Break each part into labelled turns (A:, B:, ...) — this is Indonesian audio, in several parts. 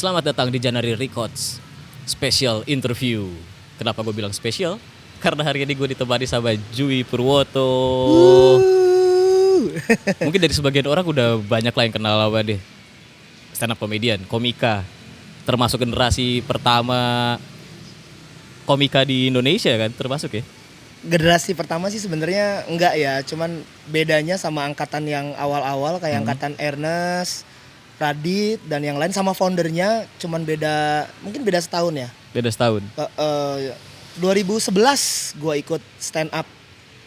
A: Selamat datang di Janari Records Special Interview. Kenapa gue bilang special? Karena hari ini gue ditemani sama Jui Purwoto. Mungkin dari sebagian orang udah banyak lah yang kenal apa deh. Stand up comedian, komika. Termasuk generasi pertama komika di Indonesia kan, termasuk ya?
B: Generasi pertama sih sebenarnya enggak ya, cuman bedanya sama angkatan yang awal-awal kayak angkatan Ernest, Radit dan yang lain sama foundernya cuman mungkin beda setahun ya.
A: Beda setahun.
B: 2011 gua ikut stand up.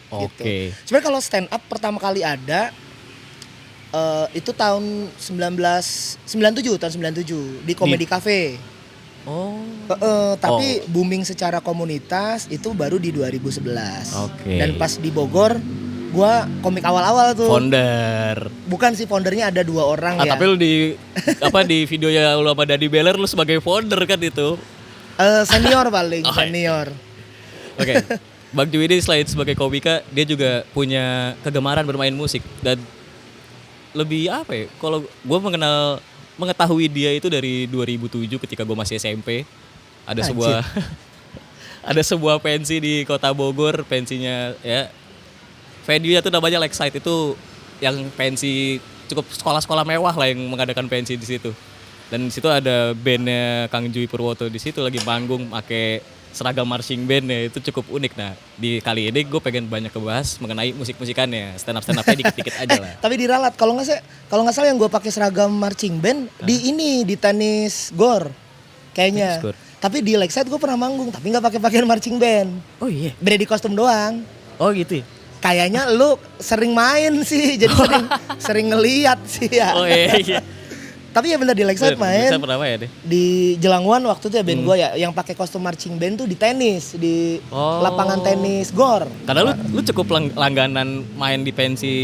B: Gitu.
A: Oke.
B: Sebenarnya kalau stand up pertama kali ada itu tahun 1997 di Comedy Cafe.
A: Oh.
B: Tapi booming secara komunitas itu baru di 2011.
A: Oke.
B: Dan pas di Bogor, gua komik awal-awal tuh.
A: Founder.
B: Bukan sih, foundernya ada 2 orang ya.
A: Tapi lu di videonya lu sama Daddy Beller lu sebagai founder kan itu.
B: Senior paling, senior.
A: Oke. Bang Jui ini selain sebagai komika, dia juga punya kegemaran bermain musik dan lebih apa ya? Kalau gue mengetahui dia itu dari 2007 ketika gue masih SMP. Ada sebuah pensi di Kota Bogor, pensinya ya. Venue-nya tuh namanya Lakeside, itu yang pensi cukup sekolah-sekolah mewah lah yang mengadakan pensi di situ. Dan di situ ada bandnya Kang Jui Purwoto di situ lagi manggung pakai seragam marching band ya, itu cukup unik. Nah di kali ini gue pengen banyak kebahas mengenai musik-musikannya, stand upnya dikit-dikit aja lah.
B: Tapi diralat, kalau nggak salah yang gue pakai seragam marching band di tenis gor kayaknya. Tapi di Lakeside gue pernah manggung tapi nggak pakai pakaian marching band.
A: Oh iya.
B: Beda di kostum doang.
A: Oh gitu ya?
B: Kayaknya lu sering main sih, jadi sering ngeliat sih ya.
A: Oh iya.
B: Tapi ya bener di Lakeside main.
A: Saya pernah main deh.
B: Di Jelangwan waktu itu ya band gue ya, yang pakai kostum marching band tuh di tenis, di lapangan tenis gor.
A: Karena lu cukup langganan main di pensi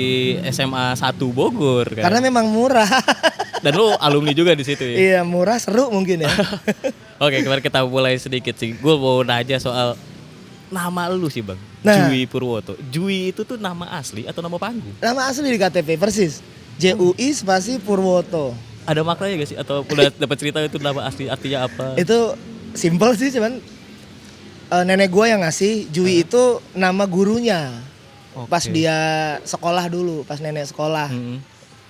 A: SMA 1 Bogor kan.
B: Karena memang murah.
A: Dan lu alumni juga di situ ya.
B: Iya, murah, seru mungkin ya.
A: Oke, kemarin kita mulai sedikit sih. Gue mau nanya soal nama lu sih Bang.
B: Nah.
A: Jui Purwoto. Jui itu tuh nama asli atau nama panggung?
B: Nama asli di KTP persis. JUI spasi Purwoto.
A: Ada maknanya gak sih? Atau udah dapat cerita itu nama asli artinya apa?
B: Itu simple sih, cuman nenek gue yang ngasih. Jui itu nama gurunya. Pas dia sekolah dulu, pas nenek sekolah.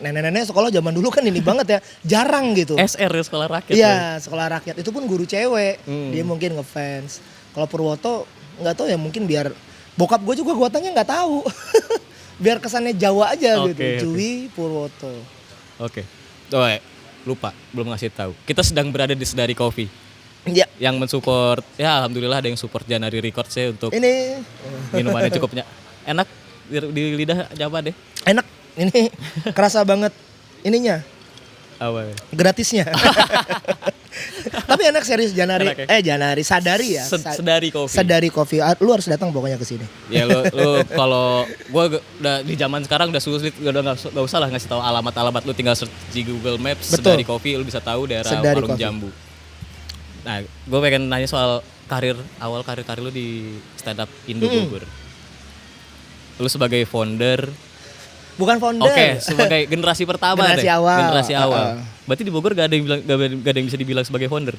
B: Nenek-nenek sekolah zaman dulu kan ini banget ya, jarang gitu.
A: SR ya, sekolah rakyat.
B: Iya, sekolah rakyat. Itu pun guru cewek. Dia mungkin ngefans. Kalau Purwoto nggak tahu ya, mungkin biar bokap gue juga gue tanya nggak tahu. Biar kesannya Jawa aja gitu. Jui Purwoto.
A: Oke. Oh, lupa, belum ngasih tahu. Kita sedang berada di Sedari Coffee.
B: Iya.
A: Yang mensupport, ya alhamdulillah ada yang support Janari Records ya untuk
B: ini
A: minumannya cukupnya enak di lidah, nyaman deh.
B: Enak. Ini kerasa banget ininya.
A: Apa?
B: Gratisnya. Tapi enak serius Janari.
A: Enak ya?
B: Janari Sadari ya.
A: Sedari Coffee.
B: Sadari Coffee. Lu harus datang pokoknya ke sini.
A: Ya lu kalau gua udah di zaman sekarang udah sulit, udah enggak usah lah ngasih tahu alamat-alamat, lu tinggal search di Google Maps.
B: Betul.
A: Sedari Coffee, lu bisa tahu daerah
B: Sedari
A: Warung
B: Coffee.
A: Jambu. Nah, gua pengen nanya soal karir lu di stand up Indo Bogor. Lu sebagai founder.
B: Bukan founder.
A: Oke, sebagai generasi pertama
B: Generasi
A: deh.
B: awal.
A: Generasi awal. Berarti di Bogor gak ada yang bisa dibilang sebagai founder.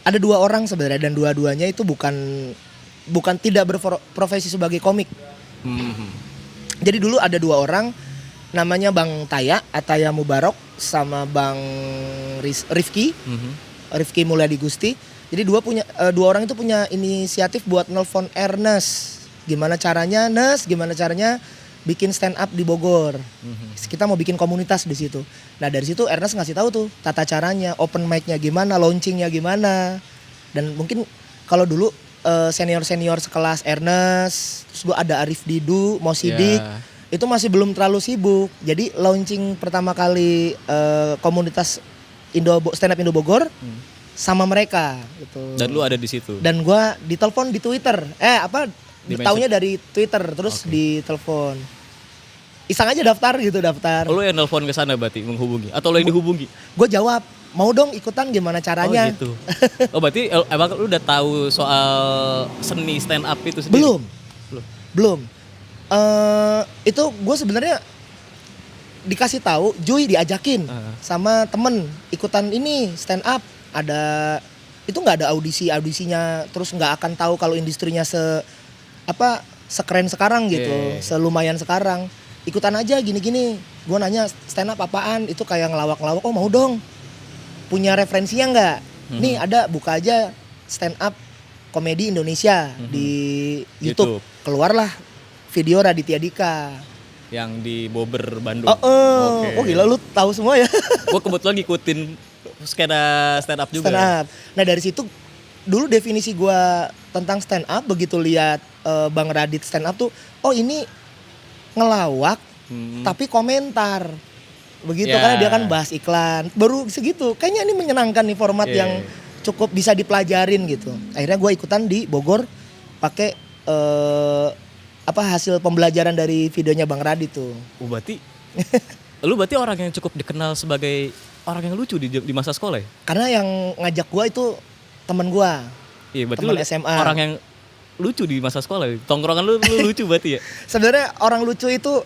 B: Ada 2 orang sebenarnya, dan dua-duanya itu bukan tidak berprofesi sebagai komik. Jadi dulu ada 2 orang, namanya Bang Ataya Mubarok sama Bang Rifki. Rifki Mulyadi Gusti. Jadi dua orang itu punya inisiatif buat nelpon Ernest. Gimana caranya bikin stand up di Bogor. Kita mau bikin komunitas di situ. Nah, dari situ Ernest ngasih tahu tuh tata caranya, open mic-nya gimana, launching-nya gimana. Dan mungkin kalau dulu senior-senior sekelas Ernest, terus gua ada Arif Didu, Mosidik, itu masih belum terlalu sibuk. Jadi launching pertama kali komunitas stand up Indo Bogor sama mereka gitu.
A: Dan lu ada di situ.
B: Dan gua ditelepon di Twitter. Taunya dari Twitter, terus ditelepon. Iseng aja daftar.
A: Lu yang nelpon ke sana berarti menghubungi atau lu yang dihubungi?
B: Gue jawab, mau dong ikutan, gimana caranya?
A: Oh gitu. Oh berarti emang lu udah tahu soal seni stand up itu sendiri?
B: Belum. Itu gue sebenarnya dikasih tahu, Jui diajakin sama temen ikutan ini stand up. ada itu nggak ada audisinya, terus nggak akan tahu kalau industrinya sekeren sekarang gitu,
A: Iya.
B: selumayan sekarang. Ikutan aja gini-gini. Gue nanya stand up apaan, itu kayak ngelawak-ngelawak, oh mau dong. Punya referensinya nggak? Nih ada, buka aja stand up komedi Indonesia di YouTube.
A: YouTube.
B: Keluarlah video Raditya Dika.
A: Yang di Bobber Bandung.
B: Oh gila lu tahu semua ya.
A: Gue kebetulan ngikutin skena stand up juga.
B: Stand up. Nah dari situ dulu definisi gue tentang stand up, begitu lihat Bang Radit stand up tuh, oh ini ngelawak tapi komentar. Begitu
A: Ya.
B: karena dia kan bahas iklan. Baru segitu. Kayaknya ini menyenangkan nih format
A: Iya.
B: yang cukup bisa dipelajarin gitu. Akhirnya gue ikutan di Bogor pakai hasil pembelajaran dari videonya Bang Radit tuh.
A: Berarti lu berarti orang yang cukup dikenal sebagai orang yang lucu di masa sekolah ya?
B: Karena yang ngajak gue itu temen gue.
A: Iya, berarti
B: Teman
A: lu
B: SMA.
A: orang yang lucu di masa sekolah. Tongkrongan lu lucu berarti ya?
B: Sebenarnya orang lucu itu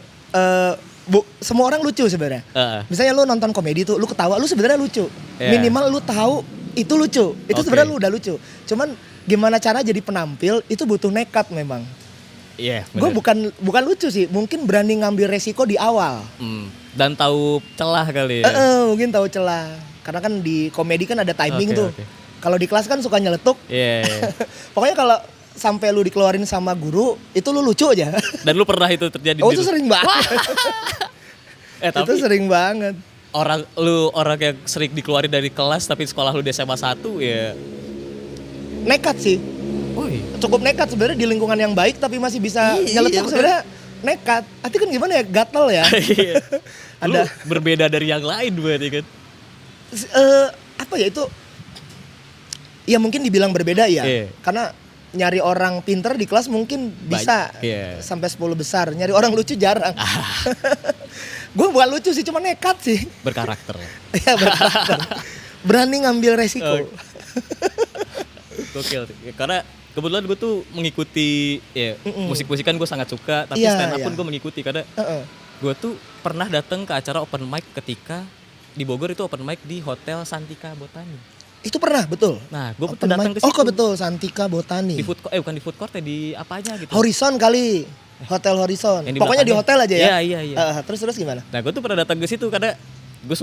B: semua orang lucu sebenarnya.
A: Heeh.
B: Misalnya lu nonton komedi tuh, lu ketawa, lu sebenarnya lucu.
A: Yeah.
B: Minimal lu tahu itu lucu. Itu
A: Oke.
B: sebenarnya lu udah lucu. Cuman gimana cara jadi penampil itu butuh nekat memang.
A: Iya,
B: Gue
A: bener.
B: bukan lucu sih, mungkin berani ngambil resiko di awal.
A: Dan tahu celah kali ya.
B: Mungkin tahu celah. Karena kan di komedi kan ada timing
A: Oke,
B: tuh.
A: oke.
B: Kalau di kelas kan suka nyeletuk.
A: Iya.
B: Pokoknya kalau sampai lu dikeluarin sama guru, itu lu lucu aja.
A: Dan lu pernah itu terjadi
B: Oh
A: di
B: itu sering banget.
A: tapi
B: Itu sering banget.
A: orang yang sering dikeluarin dari kelas tapi sekolah lu di SMA 1 ya.
B: Nekat sih.
A: Oh iya.
B: Cukup nekat sebenarnya di lingkungan yang baik tapi masih bisa
A: Iya,
B: nyeletuk
A: bener.
B: sebenarnya nekat. Arti kan gimana ya, gatel ya.
A: Iya. Lu
B: Ada
A: berbeda dari yang lain berarti kan.
B: apa ya itu? Ya mungkin dibilang berbeda ya.
A: Iya.
B: Karena nyari orang pinter di kelas mungkin bisa
A: Iya.
B: sampai 10 besar. Nyari orang lucu jarang. Gue bukan lucu sih, cuma nekat sih.
A: Berkarakter.
B: Ya berkarakter. Berani ngambil resiko.
A: Gokil. Ya, karena kebetulan gue tuh mengikuti ya musik-musik kan gue sangat suka, tapi
B: Iya,
A: stand up
B: iya.
A: pun gue mengikuti karena
B: Heeh.
A: gue tuh pernah datang ke acara open mic ketika di Bogor itu open mic di Hotel Santika Botani.
B: Itu pernah, betul.
A: Nah, gue
B: Open
A: datang
B: mic.
A: ke situ.
B: Oh, kok betul, Santika Botani.
A: Di food court, bukan di food court ya, di apa aja gitu.
B: Horizon kali. Hotel Horizon.
A: Yang di
B: Pokoknya di
A: belakangnya.
B: hotel aja ya.
A: Iya.
B: Terus gimana?
A: Nah, gue tuh pernah datang ke situ karena gue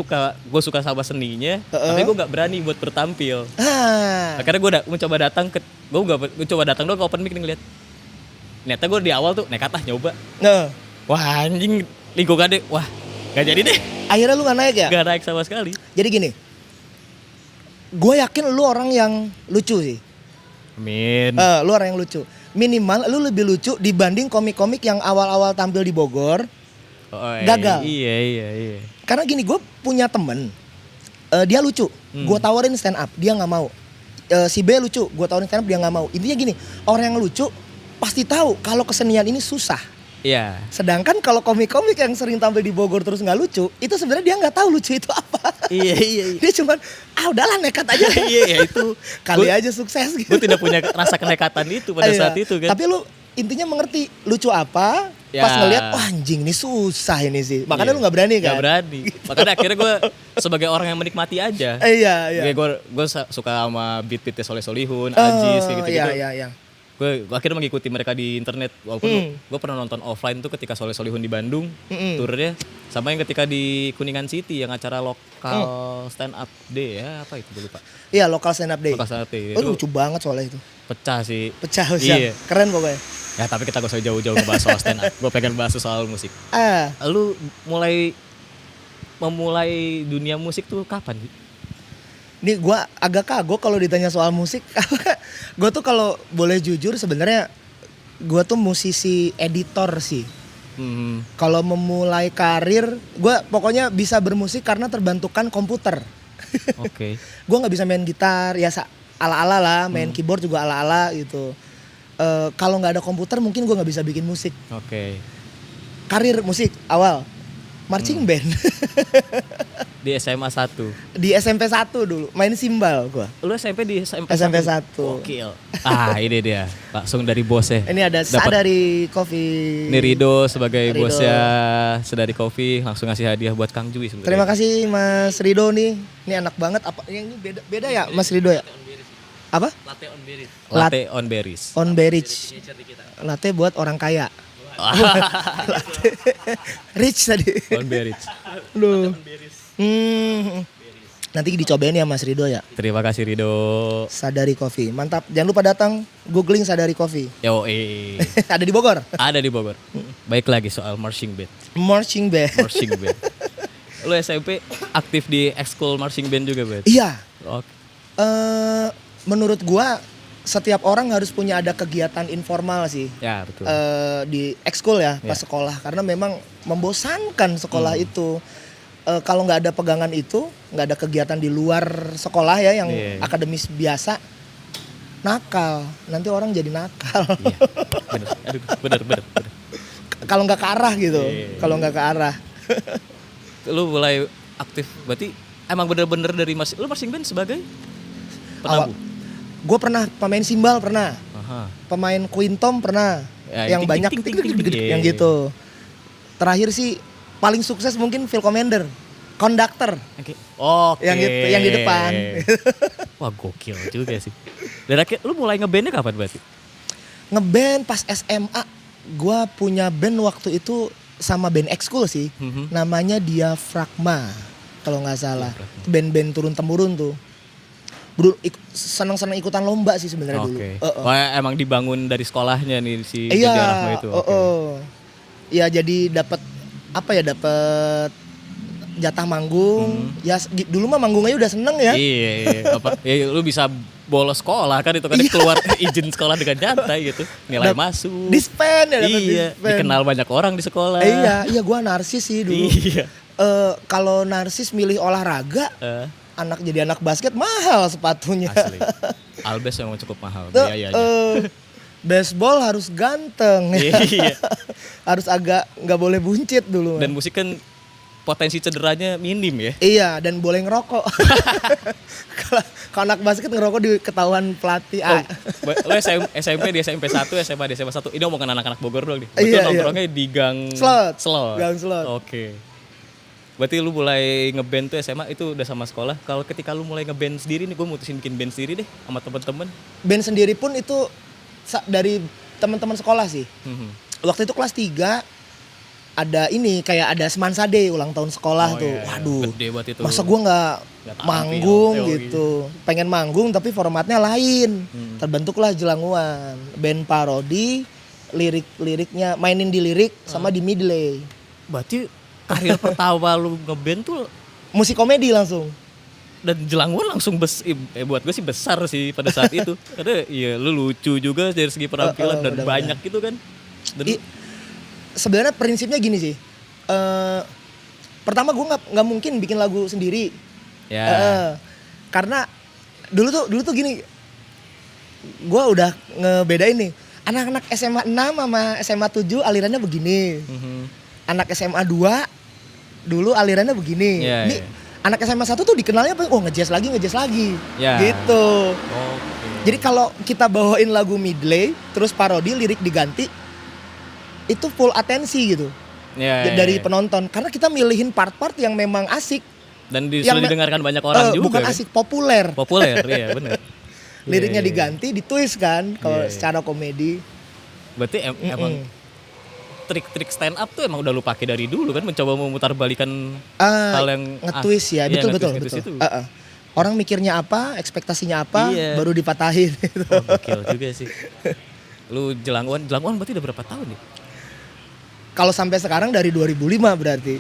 A: suka sama seninya, tapi gue nggak berani buat bertampil. Akhirnya gue mencoba datang gue coba datang doang ke open mic nih ngeliat. Ternyata gue di awal tuh nekat nyoba.
B: Nah,
A: Wah anjing lingkungan deh, wah gak jadi deh,
B: akhirnya lu gak naik ya?
A: gak naik sama sekali.
B: Jadi gini, gue yakin lu orang yang lucu sih.
A: Amin.
B: Lu orang yang lucu. Minimal lu lebih lucu dibanding komik-komik yang awal-awal tampil di Bogor. gagal.
A: Iya.
B: Karena gini, gue punya temen, dia lucu. Gue tawarin stand up, dia nggak mau. Si B lucu, gue tawarin stand up, dia nggak mau. Intinya gini, orang yang lucu pasti tahu kalau kesenian ini susah.
A: Iya.
B: Sedangkan kalau komik-komik yang sering tampil di Bogor terus nggak lucu, itu sebenarnya dia nggak tahu lucu itu apa.
A: Iya.
B: Dia cuman, udahlah nekat aja.
A: Iya itu.
B: Kali aja sukses gitu.
A: Gue tidak punya rasa kenekatan itu pada
B: Iya.
A: saat itu kan.
B: Tapi lu intinya mengerti lucu apa,
A: Ya.
B: pas ngeliat, wah anjing ini susah ini sih. Makanya lu nggak berani kan?
A: Gak berani. Makanya akhirnya gue sebagai orang yang menikmati aja.
B: Iya.
A: Gue suka sama beat-beatnya Soleh Solihun, Ajis kayak gitu-gitu.
B: Iya.
A: Gue akhirnya mengikuti mereka di internet. Walaupun gue pernah nonton offline tuh ketika Soleh Solihun di Bandung, turnya. Sama yang ketika di Kuningan City yang acara lokal stand up day ya, apa itu gue lupa.
B: Iya, lokal stand up day.
A: Lokal stand up day.
B: Oh,
A: Itu
B: lucu banget soalnya itu.
A: pecah sih.
B: Pecah.
A: Iya.
B: Keren pokoknya.
A: Ya tapi kita gak usah jauh-jauh ngebahas soal stand up. Gue pengen bahas soal musik. Lu memulai dunia musik tuh kapan sih?
B: Ini gue agak kagok kalau ditanya soal musik. Gue tuh kalau boleh jujur sebenarnya gue tuh musisi editor sih. Kalau memulai karir, gue pokoknya bisa bermusik karena terbantukan komputer.
A: Oke.
B: Gue nggak bisa main gitar, ya ala-ala lah, main keyboard juga ala-ala gitu. Kalau nggak ada komputer mungkin gue nggak bisa bikin musik.
A: Oke.
B: Karir musik awal marching band.
A: Di SMA 1.
B: Di SMP 1 dulu, main simbal gua.
A: Lu SMP di SMP 1?
B: SMP 1.
A: Gokil. Ini dia. Langsung dari bosnya.
B: Ini ada Sadari Coffee.
A: Ini Rido sebagai
B: Rido.
A: bosnya Sadari Coffee langsung ngasih hadiah buat Kang Jui sebenarnya.
B: Terima kasih Mas Rido nih. Ini enak banget. Apa yang ini beda ya Mas Rido ya? Apa?
A: Latte on berries.
B: Lat-
A: Latte on berries.
B: On berries. Latte buat orang kaya. Latte rich tadi.
A: On berries.
B: Loh. Nanti dicobain ya Mas Rido ya.
A: Terima kasih Rido.
B: Sadari Coffee. Mantap. Jangan lupa datang googling Sadari Coffee.
A: Yo,
B: Ada di Bogor.
A: ada di Bogor. Baik lagi soal marching band.
B: Marching band.
A: Marching band. Lu SMP aktif di ekskul marching band juga, Bet?
B: Iya.
A: Oke.
B: Menurut gua setiap orang harus punya ada kegiatan informal sih.
A: Ya, betul.
B: Di ekskul ya pas
A: Ya.
B: sekolah karena memang membosankan sekolah itu. Kalau nggak ada pegangan itu, nggak ada kegiatan di luar sekolah ya yang
A: Iya.
B: akademis biasa, nakal. Nanti orang jadi nakal.
A: Iya. Bener. Aduh, bener.
B: Kalau nggak ke arah gitu.
A: Iya.
B: Kalau nggak ke arah.
A: Lu mulai aktif berarti emang bener-bener dari lu marching band sebagai penabuh.
B: Gue pernah pemain simbal pernah,
A: Aha.
B: pemain quintom pernah,
A: Ya,
B: yang
A: ting,
B: banyak
A: ting, ting, ting, ting, ting.
B: yang gitu. Terakhir sih paling sukses mungkin Phil Commander, konduktor.
A: Oke.
B: Yang gitu, yang di depan.
A: Wah, gokil juga sih. Dan akhirnya lu mulai ngebandnya kapan berarti?
B: Ngeband pas SMA, gue punya band waktu itu sama band ekskul sih,
A: Mhm.
B: namanya Diafragma kalau nggak salah.
A: Diafragma.
B: Itu band-band turun temurun tuh. Seneng-seneng ikutan lomba sih sebenarnya dulu.
A: Oke. Wah, emang dibangun dari sekolahnya nih si
B: Iya,
A: Diafragma itu. Oke.
B: Iya jadi dapat apa ya, dapat jatah manggung. Ya dulu mah manggungnya udah seneng ya.
A: Iya. Apa? Ya, lu bisa bolos sekolah kan itu kan keluar izin sekolah dengan nyantai gitu. Nilai masuk.
B: Dispen ya dapat
A: Iya,
B: dispen.
A: dikenal banyak orang di sekolah.
B: Iya gua narsis sih dulu.
A: Iya.
B: Kalau narsis milih olahraga, jadi anak basket mahal sepatunya.
A: Asli. Albes memang cukup mahal
B: Tuh,
A: biayanya.
B: baseball harus ganteng.
A: Iya.
B: Harus agak nggak boleh buncit dulu.
A: Dan musik kan potensi cederanya minim ya.
B: Iya, dan boleh ngerokok. Kalau anak basket ngerokok di ketahuan pelatih.
A: Lo SMP di SMP 1, SMA di SMA 1. Ini omongan anak-anak Bogor doang nih.
B: Iya,
A: Betul nongkrongnya di gang
B: Slot.
A: Slot.
B: Gang Slot.
A: Oke. Berarti lu mulai ngeband tuh SMA itu udah sama sekolah. Kalau ketika lu mulai ngeband sendiri nih, gue mutusin bikin band sendiri deh sama temen-temen.
B: Band sendiri pun itu dari teman-teman sekolah sih. Waktu itu kelas 3 ada ini kayak ada Semansa Day ulang tahun sekolah tuh.
A: Iya.
B: Waduh.
A: Gede banget itu.
B: Masa gua nggak
A: Nggak
B: manggung
A: tampil.
B: gitu. Pengen manggung tapi formatnya lain. Terbentuklah Jelanguan, band parodi, lirik-liriknya mainin di lirik sama di medley.
A: Berarti karir pertama lu ngeband tuh
B: Musik komedi langsung.
A: dan Jelanguan langsung buat gue sih besar sih pada saat itu. Karena iya lu lucu juga dari segi penampilan dan
B: benar-benar.
A: banyak gitu kan. Dan
B: Sebenarnya prinsipnya gini sih. Pertama gue nggak mungkin bikin lagu sendiri.
A: ya.
B: Karena dulu tuh gini. Gue udah ngebedain nih. Anak-anak SMA 6 sama SMA 7 alirannya begini. Anak SMA 2 dulu alirannya begini.
A: Iya,
B: Ini
A: iya.
B: anak SMA 1 tuh dikenalnya apa? Oh ngejazz lagi.
A: Ya.
B: Gitu.
A: Oke.
B: Jadi kalau kita bawain lagu medley terus parodi lirik diganti itu full atensi gitu.
A: Ya,
B: Dari
A: ya.
B: penonton karena kita milihin part-part yang memang asik.
A: Dan
B: yang
A: sudah didengarkan banyak orang juga.
B: bukan
A: kan?
B: asik, populer.
A: Populer, iya benar.
B: Liriknya
A: Iya, iya.
B: diganti, ditwist kan kalau
A: Iya, iya.
B: secara komedi.
A: Berarti emang trik-trik stand up tuh emang udah lu pakai dari dulu kan, mencoba memutarbalikan hal yang
B: Nge-twist ya,
A: iya,
B: betul.
A: nge-twist itu.
B: Orang mikirnya apa, ekspektasinya apa,
A: Iya.
B: baru dipatahin.
A: Oh, gokil juga sih. Lu Jelanguan berarti udah berapa tahun ya?
B: Kalau sampai sekarang dari 2005 berarti.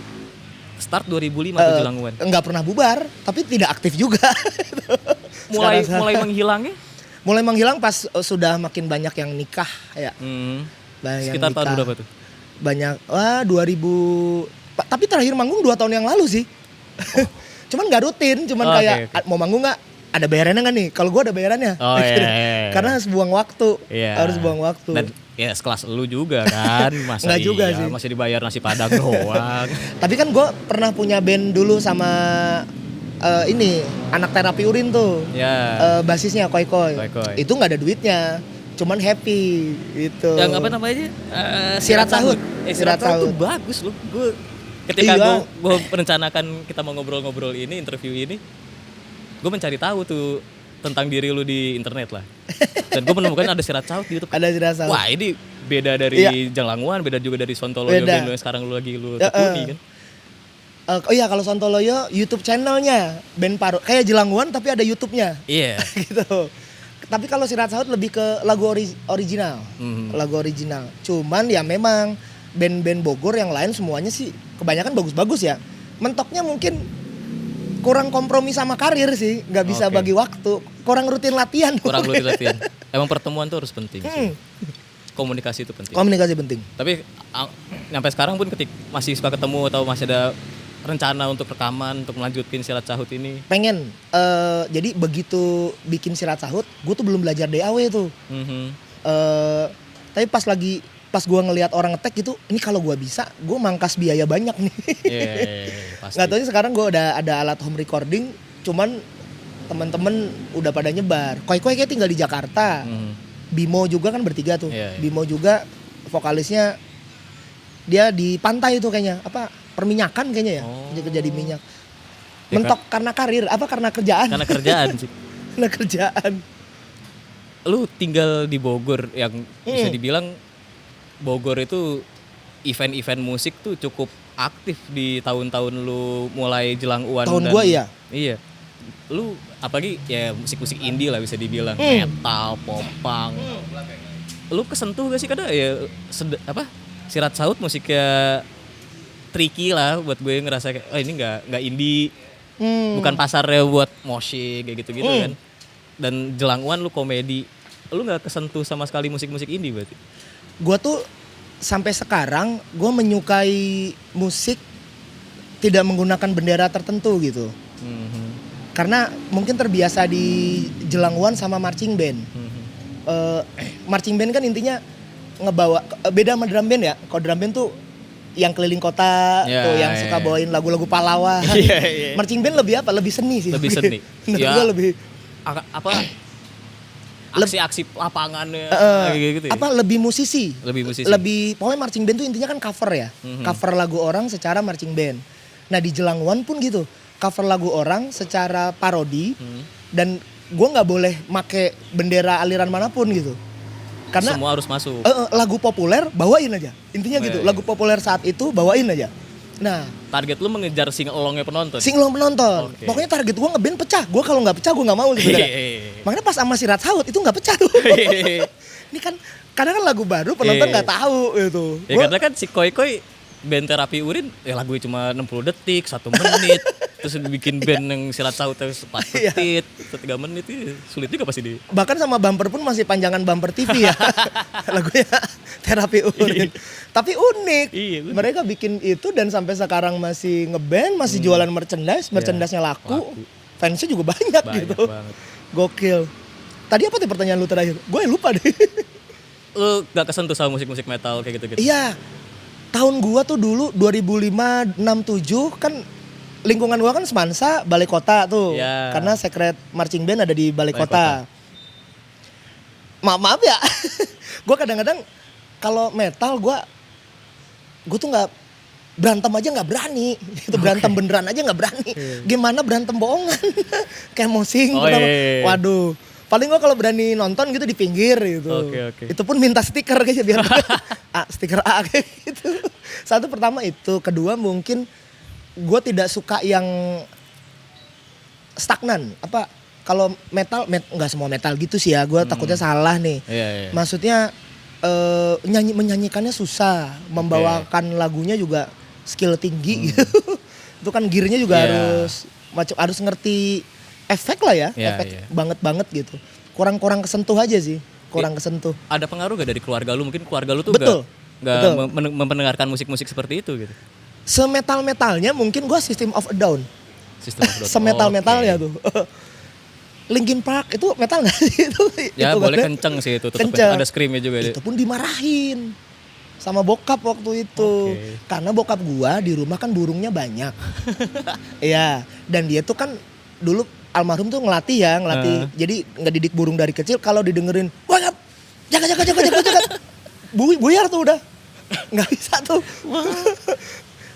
A: Start 2005 tuh Jelanguan.
B: Nggak pernah bubar, tapi tidak aktif juga.
A: Mulai
B: Sekarang-
A: menghilangnya?
B: mulai menghilang pas sudah makin banyak yang nikah ya. Banyak yang
A: Sekitar tahun
B: nikah.
A: berapa tuh?
B: Banyak 2000 tapi terakhir manggung 2 tahun yang lalu sih. Cuman nggak rutin, cuman
A: Oh,
B: kayak
A: oke.
B: mau manggung nggak? ada bayarannya nggak nih? Kalau gue ada bayarannya.
A: Oh iya.
B: Karena harus buang waktu.
A: Iya.
B: Harus buang waktu.
A: Dan ya sekelas lu juga kan, masa
B: Nggak juga
A: iya,
B: sih.
A: masih dibayar nasi padang doang.
B: Tapi kan gue pernah punya band dulu sama ini anak terapi urin tuh.
A: Ya.
B: Basisnya Koi Koi.
A: Koi.
B: Itu nggak ada duitnya, cuman happy gitu.
A: Yang apa namanya?
B: Sirat Sahut.
A: Sirat
B: Sirat
A: Sahut tuh
B: Sahut.
A: bagus loh. Gue ketika
B: Iya.
A: gue merencanakan kita mau ngobrol-ngobrol ini, interview ini, gue mencari tahu tuh tentang diri lu di internet lah. Dan gue menemukan ada Sirat Sahut di YouTube.
B: Ada Sirat Sahut.
A: Wah, ini beda dari
B: Iya.
A: Jalanguan, beda juga dari Sontoloyo
B: Beda.
A: band lu yang sekarang lu lagi
B: Ya,
A: tekuni kan.
B: Oh iya, kalau Sontoloyo YouTube channelnya band Paro kayak Jelangguan tapi ada YouTube-nya.
A: Iya.
B: Gitu. Tapi kalau Sirat Sahut lebih ke lagu original. Lagu original. Cuman ya memang band-band Bogor yang lain semuanya sih kebanyakan bagus-bagus ya. Mentoknya mungkin kurang kompromi sama karir sih, nggak bisa
A: Oke.
B: bagi waktu, kurang rutin latihan.
A: Kurang rutin latihan. Emang pertemuan tuh harus penting sih.
B: Hmm.
A: Komunikasi itu penting.
B: Komunikasi penting.
A: Tapi sampai sekarang pun masih suka ketemu atau masih ada rencana untuk rekaman untuk melanjutkan Sirat Sahut ini.
B: Pengen jadi begitu bikin Sirat Sahut, gue tuh belum belajar DAW tuh. Tapi pas gue ngelihat orang ngetek gitu, ini kalau gue bisa, gue mangkas biaya banyak nih.
A: Iya, pasti.
B: Nggak tahu sekarang gue udah ada alat home recording, cuman temen-temen udah pada nyebar. Koi kayak tinggal di Jakarta. Bimo juga kan bertiga tuh.
A: Iya.
B: Bimo juga vokalisnya dia di pantai itu kayaknya, perminyakan kayaknya ya. Dia kerja di minyak.
A: Ya,
B: Mentok karena karir, karena kerjaan.
A: Karena kerjaan sih.
B: Karena kerjaan.
A: Lu tinggal di Bogor yang bisa dibilang Bogor itu event-event musik tuh cukup aktif di tahun-tahun lu mulai jelang UAN.
B: Tahun gua iya.
A: Iya. Lu apalagi ya musik-musik indie lah bisa dibilang, metal, popang. Lu kesentuh gak sih kadang ya Sirat Sahut musiknya tricky lah buat gue ngerasa kayak ini nggak indie. Bukan pasarnya buat moshing kayak gitu-gitu kan. Dan jelang UAN lu komedi. Lu nggak kesentuh sama sekali musik-musik indie berarti?
B: Gue tuh sampai sekarang gue menyukai musik tidak menggunakan bendera tertentu gitu. Karena mungkin terbiasa di Jelangguan sama marching band. Marching band kan intinya ngebawa, beda sama drum band ya. Kalau drum band tuh yang keliling kota tuh yang suka bawain lagu-lagu pahlawan. Marching band lebih apa? Lebih seni sih.
A: Lebih seni.
B: Menurut
A: Ya.
B: gue lebih
A: aksi-aksi lapangannya gitu ya?
B: lebih musisi. Pokoknya marching band tuh intinya kan cover ya. Cover lagu orang secara marching band. Nah di Jelangguan pun gitu. Cover lagu orang secara parodi. Dan gue nggak boleh make bendera aliran manapun gitu. Karena
A: semua harus masuk.
B: Lagu populer bawain aja. Intinya gitu. Lagu populer saat itu bawain aja. Nah,
A: target lu mengejar singelongnya penonton.
B: Singelong penonton.
A: Okay.
B: Pokoknya target gue ngeband pecah. Gue kalau nggak pecah gue nggak mau sebenarnya. Makanya pas sama Sirat Sahut itu nggak pecah tuh. Ini kan kadang kan lagu baru penonton nggak tahu gitu.
A: Ya karena kan si Koi band terapi urin ya lagunya cuma 60 detik, 1 menit. Terus bikin band yang Sirat Sahut 4 detik, 3 menit itu sulit juga pasti di.
B: Bahkan sama bumper pun masih panjangan bumper TV ya. Lagunya terapi urin. Tapi unik.
A: Iya,
B: mereka bikin itu dan sampai sekarang masih ngeband, masih jualan merchandise-nya laku. Fansnya juga banyak gitu.
A: Banget.
B: Gokil. Tadi apa tuh pertanyaan lu terakhir? Gue lupa deh.
A: Lu gak kesentuh sama musik-musik metal kayak gitu-gitu?
B: Iya. Tahun gua tuh dulu 2005, 6, 7 kan lingkungan gua kan Semansa, Balai Kota tuh.
A: Ya.
B: Karena Secret Marching Band ada di Balai Kota. Maaf ya. Gua kadang-kadang kalau metal gua tuh nggak berantem aja nggak berani. Itu berantem beneran aja nggak berani. Gimana berantem bohongan? Kayak mosing. Waduh. Paling gue kalau berani nonton gitu di pinggir gitu.
A: Oke.
B: Itu pun minta stiker kayaknya biar stiker A kayak gitu. Satu pertama itu, kedua mungkin gue tidak suka yang stagnan. Kalau metal nggak semua metal gitu sih ya. Gue takutnya salah nih.
A: Iya.
B: Maksudnya menyanyikannya susah, membawakan lagunya juga skill tinggi gitu. Itu kan gearnya juga harus ngerti efek lah ya, efek banget gitu. Kurang kesentuh aja sih, kesentuh.
A: Ada pengaruh gak dari keluarga lu? Mungkin keluarga lu tuh
B: Betul.
A: gak mendengarkan musik-musik seperti itu gitu.
B: Semetal-metalnya mungkin gue System of a Down.
A: System of a Down.
B: Semetal-metalnya tuh. Linkin Park itu metal nggak sih itu?
A: Ya
B: itu
A: boleh
B: kan.
A: kenceng sih itu tetap
B: Kenceng.
A: ada screamnya juga.
B: Itu pun dimarahin sama bokap waktu itu.
A: Oke.
B: Karena bokap gua di rumah kan burungnya banyak. Iya, dan dia tuh kan dulu almarhum tuh ngelatih. Jadi ngedidik burung dari kecil, kalau didengerin, "Wah, jaga." Buyar tuh udah. Nggak bisa tuh.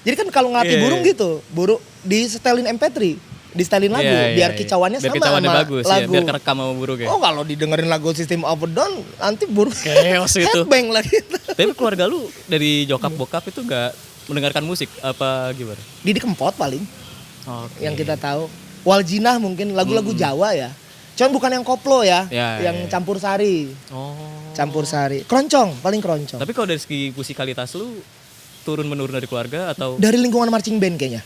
B: Jadi kan kalau ngelatih
A: Iya,
B: burung
A: iya.
B: gitu, burung di setelin MP3, di setelin lagu
A: Iya,
B: biar
A: iya.
B: kicauannya
A: Biar
B: sama
A: kicauannya
B: sama
A: bagus,
B: lagu.
A: ya, biar kerekam sama burungnya.
B: Oh, kalau didengerin lagu System of a Down nanti burung
A: Chaos itu.
B: headbang lagi.
A: Tapi keluarga lu dari jokap bokap itu nggak mendengarkan musik apa gimana?
B: Didi Kempot paling
A: Oke.
B: yang kita tahu. Waljinah mungkin lagu-lagu Jawa ya. Cuman bukan yang koplo ya,
A: Ya,
B: yang
A: ya.
B: campur sari.
A: Oh.
B: Campur sari. Keroncong, paling keroncong.
A: Tapi kalau dari segi musikalitas lu turun menurun dari keluarga atau
B: Dari lingkungan marching band kayaknya.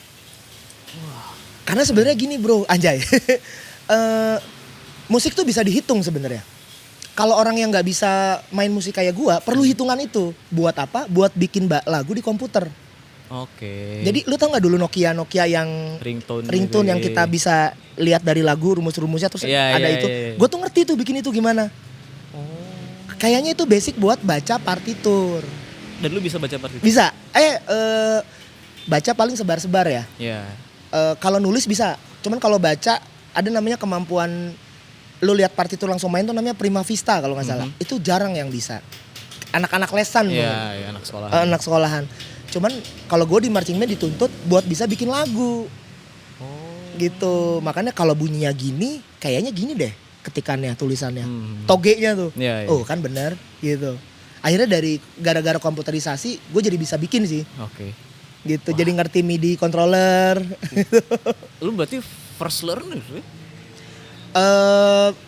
B: Karena sebenarnya gini bro, anjay. Musik tuh bisa dihitung sebenarnya. Kalau orang yang nggak bisa main musik kayak gua, perlu hitungan itu. Buat apa? Buat bikin lagu di komputer.
A: Oke.
B: Jadi lu tau nggak dulu Nokia yang
A: ringtone
B: ringtone
A: gitu,
B: yang
A: iya.
B: kita bisa lihat dari lagu rumus-rumusnya terus
A: Iya,
B: ada
A: iya,
B: itu.
A: iya.
B: Gue tuh ngerti tuh bikin itu gimana.
A: Oh.
B: Kayaknya itu basic buat baca partitur.
A: Dan lu bisa baca partitur?
B: Bisa. Baca paling sebar-sebar ya.
A: Iya.
B: Kalau nulis bisa. Cuman kalau baca ada namanya kemampuan lu lihat partitur langsung main tuh namanya prima vista kalau nggak salah. Itu jarang yang bisa. Anak-anak lesan tuh.
A: Iya, iya, anak sekolah.
B: Anak sekolahan. Cuman kalau gue di marching band dituntut buat bisa bikin lagu. Gitu. Makanya kalau bunyinya gini, kayaknya gini deh ketikannya, tulisannya. Togenya tuh.
A: Iya, iya.
B: Oh, kan benar gitu. Akhirnya dari gara-gara komputerisasi, gue jadi bisa bikin sih.
A: Oke.
B: Gitu. Jadi ngerti MIDI controller.
A: Lu berarti first learner ya?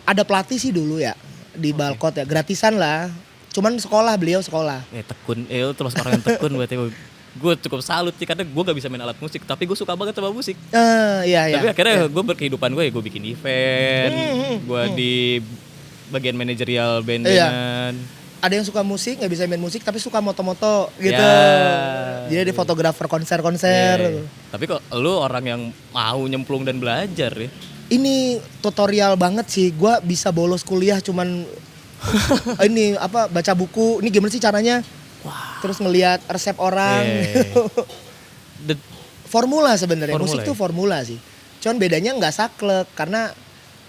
B: Ada pelatih sih dulu ya di Balkot ya, gratisan lah. Cuman beliau sekolah.
A: Tekun, lu termasuk orang yang tekun berarti. Gue cukup salut sih karena gue gak bisa main alat musik, tapi gue suka banget sama musik.
B: Iya.
A: Tapi akhirnya gue berkehidupan gue ya gue bikin event, gue di bagian manajerial band-bandan.
B: Ada yang suka musik, nggak bisa main musik tapi suka moto-moto gitu.
A: Ya.
B: Jadi dia fotografer konser-konser.
A: Iya. Tapi kok lu orang yang mau nyemplung dan belajar ya?
B: Ini tutorial banget sih. Gua bisa bolos kuliah cuman ini baca buku. Ini gimana sih caranya? Terus ngelihat resep orang.
A: The-
B: Formula sebenarnya.
A: Formula
B: Musik
A: ya?
B: tuh formula sih. Cuman bedanya nggak saklek karena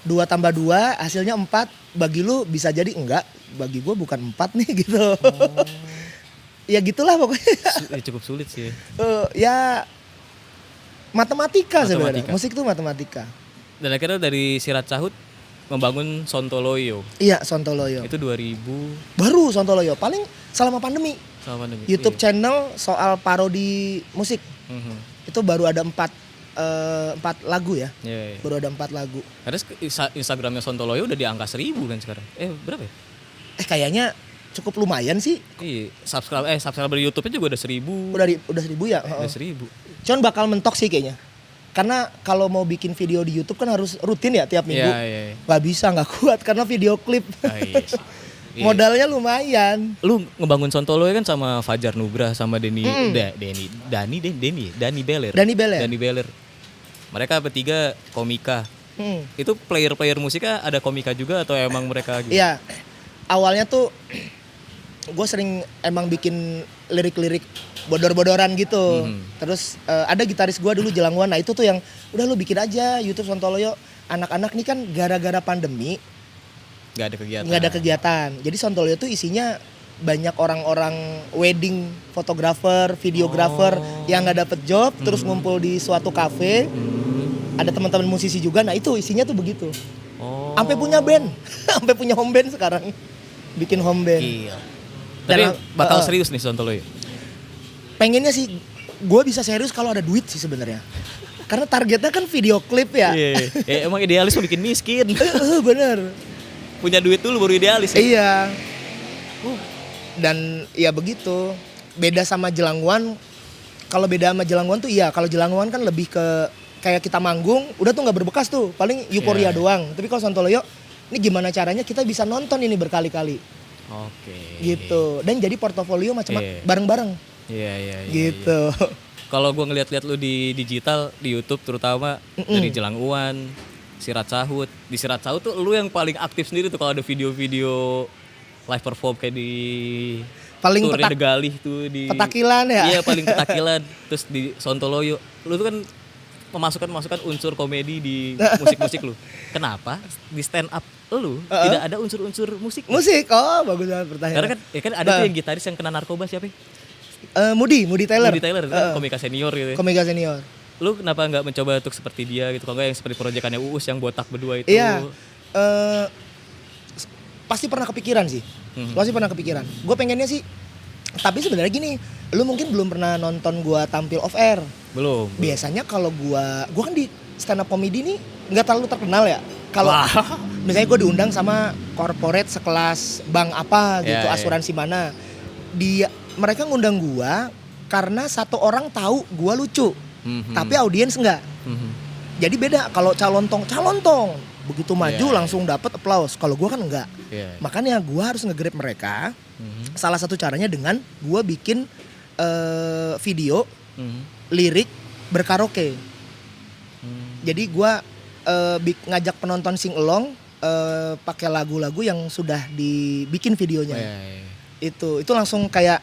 B: 2 tambah 2 hasilnya 4. Bagi lu bisa jadi enggak. Bagi gue bukan 4 nih gitu. Ya gitulah pokoknya.
A: Cukup sulit sih.
B: Ya matematika sebenarnya.
A: Matematika.
B: Musik tuh matematika.
A: Dan akhirnya dari Sirat Cahut membangun Sontoloyo.
B: Iya, Sontoloyo.
A: Itu 2000
B: Baru Sontoloyo paling selama pandemi.
A: sama pandemi.
B: YouTube
A: Iya.
B: channel soal parodi musik.
A: Mhm.
B: Itu baru ada 4 lagu ya.
A: Iya, iya.
B: Baru ada 4 lagu.
A: Karena Instagramnya Sontoloyo udah di angka 1000 kan sekarang. Berapa ya?
B: Kayaknya cukup lumayan sih.
A: Iya, subscriber YouTube-nya juga udah 1000.
B: Udah 1000 ya.
A: Udah 1000.
B: Cuman bakal mentok sih kayaknya. Karena kalau mau bikin video di YouTube kan harus rutin ya tiap minggu.
A: Iya.
B: Gak bisa, gak kuat karena video klip.
A: Iya sih. Iya.
B: Modalnya lumayan.
A: Lu ngebangun Sontoloyo kan sama Fajar Nugrah sama Dani Beler.
B: Dani Beler.
A: Dani Beler. Mereka bertiga komika. Itu player musiknya ada komika juga atau emang mereka gitu?
B: Iya. Awalnya tuh gue sering emang bikin lirik-lirik bodor-bodoran gitu. Terus ada gitaris gue dulu Jelangwan. Nah itu tuh yang udah lu bikin aja YouTube Sontoloyo. Anak-anak nih kan gara-gara pandemi
A: Gak ada kegiatan.
B: nggak ada kegiatan. Jadi Sontoloyo tuh isinya banyak orang-orang wedding fotografer, videografer yang nggak dapet job, terus ngumpul di suatu kafe. Ada teman-teman musisi juga. Nah itu isinya tuh begitu. Sampai punya band, sampai punya home band sekarang. Bikin home band.
A: Iya. Tapi
B: Dan,
A: bakal serius nih Sontoloyo.
B: Pengennya sih gue bisa serius kalau ada duit sih sebenarnya. Karena targetnya kan video klip ya.
A: Iya. Emang idealis mau bikin miskin.
B: Bener.
A: Punya duit dulu baru idealis ya.
B: Iya. Dan ya begitu. Beda sama Jelangwan. Kalau beda sama Jelangwan tuh iya. Kalau Jelangwan kan lebih ke kayak kita manggung, udah tuh nggak berbekas tuh. Paling euforia doang. Tapi kalau Sontoloyo, ini gimana caranya kita bisa nonton ini berkali-kali.
A: Oke.
B: Gitu. Dan jadi portofolio macam-macam bareng-bareng.
A: Iya.
B: Gitu.
A: Kalau gue ngeliat-liat lu di digital, di YouTube terutama dari Jelang Uwan, Sirat Sahut. Di Sirat Sahut tuh lu yang paling aktif sendiri tuh kalau ada video-video live perform kayak di
B: Paling
A: Tournya The Galih tuh di
B: petakilan ya.
A: Iya, paling petakilan. Terus di Sontoloyo. Lu tuh kan memasukkan unsur komedi di musik-musik lu. Kenapa di stand up lu tidak ada unsur-unsur musik?
B: Musik, oh bagus banget pertanyaan.
A: Karena kan ya kan ada tuh yang gitaris yang kena narkoba siapa?
B: Moody Taylor.
A: Moody Taylor kan komika senior gitu.
B: Komika senior.
A: Lu kenapa nggak mencoba untuk seperti dia gitu? Kalau nggak yang seperti proyekannya Uus yang botak berdua itu.
B: Iya. Pasti pernah kepikiran sih. Pasti pernah kepikiran. Gue pengennya sih. Tapi sebenarnya gini, lu mungkin belum pernah nonton gue tampil off air.
A: Belum.
B: Biasanya kalau gue kan di stand up comedy nih nggak terlalu terkenal ya. Kalau misalnya gue diundang sama corporate sekelas bank apa gitu, asuransi mana, mereka ngundang gue karena satu orang tahu gue lucu, tapi audiens enggak. Jadi beda kalau calon tong begitu maju langsung dapat applause. Kalau gue kan enggak. Makanya gue harus nge-grab mereka. Salah satu caranya dengan gue bikin video lirik berkaraoke. Jadi gue ngajak penonton sing along pakai lagu-lagu yang sudah dibikin videonya. Itu langsung kayak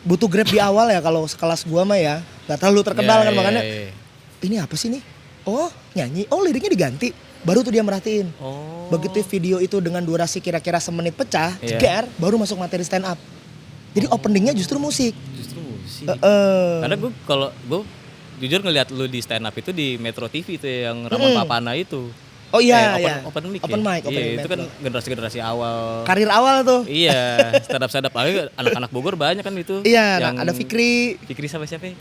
B: butuh grab di awal ya kalau sekelas gue mah ya. Gak terlalu terkenal kan makanya. Ini apa sih nih? Oh nyanyi, oh liriknya diganti. Baru tuh dia merhatiin. Begitu video itu dengan durasi kira-kira semenit pecah, jeger, baru masuk materi stand up. Jadi openingnya justru musik.
A: Karena gue jujur ngelihat lu di stand up itu di Metro TV itu yang Ramon Papana itu.
B: Oh iya,
A: open mic.
B: Open mic,
A: itu kan generasi awal.
B: Karir awal tuh.
A: Iya, stand up anak-anak Bogor banyak kan itu.
B: Iya, ada Fikri
A: sama siapa?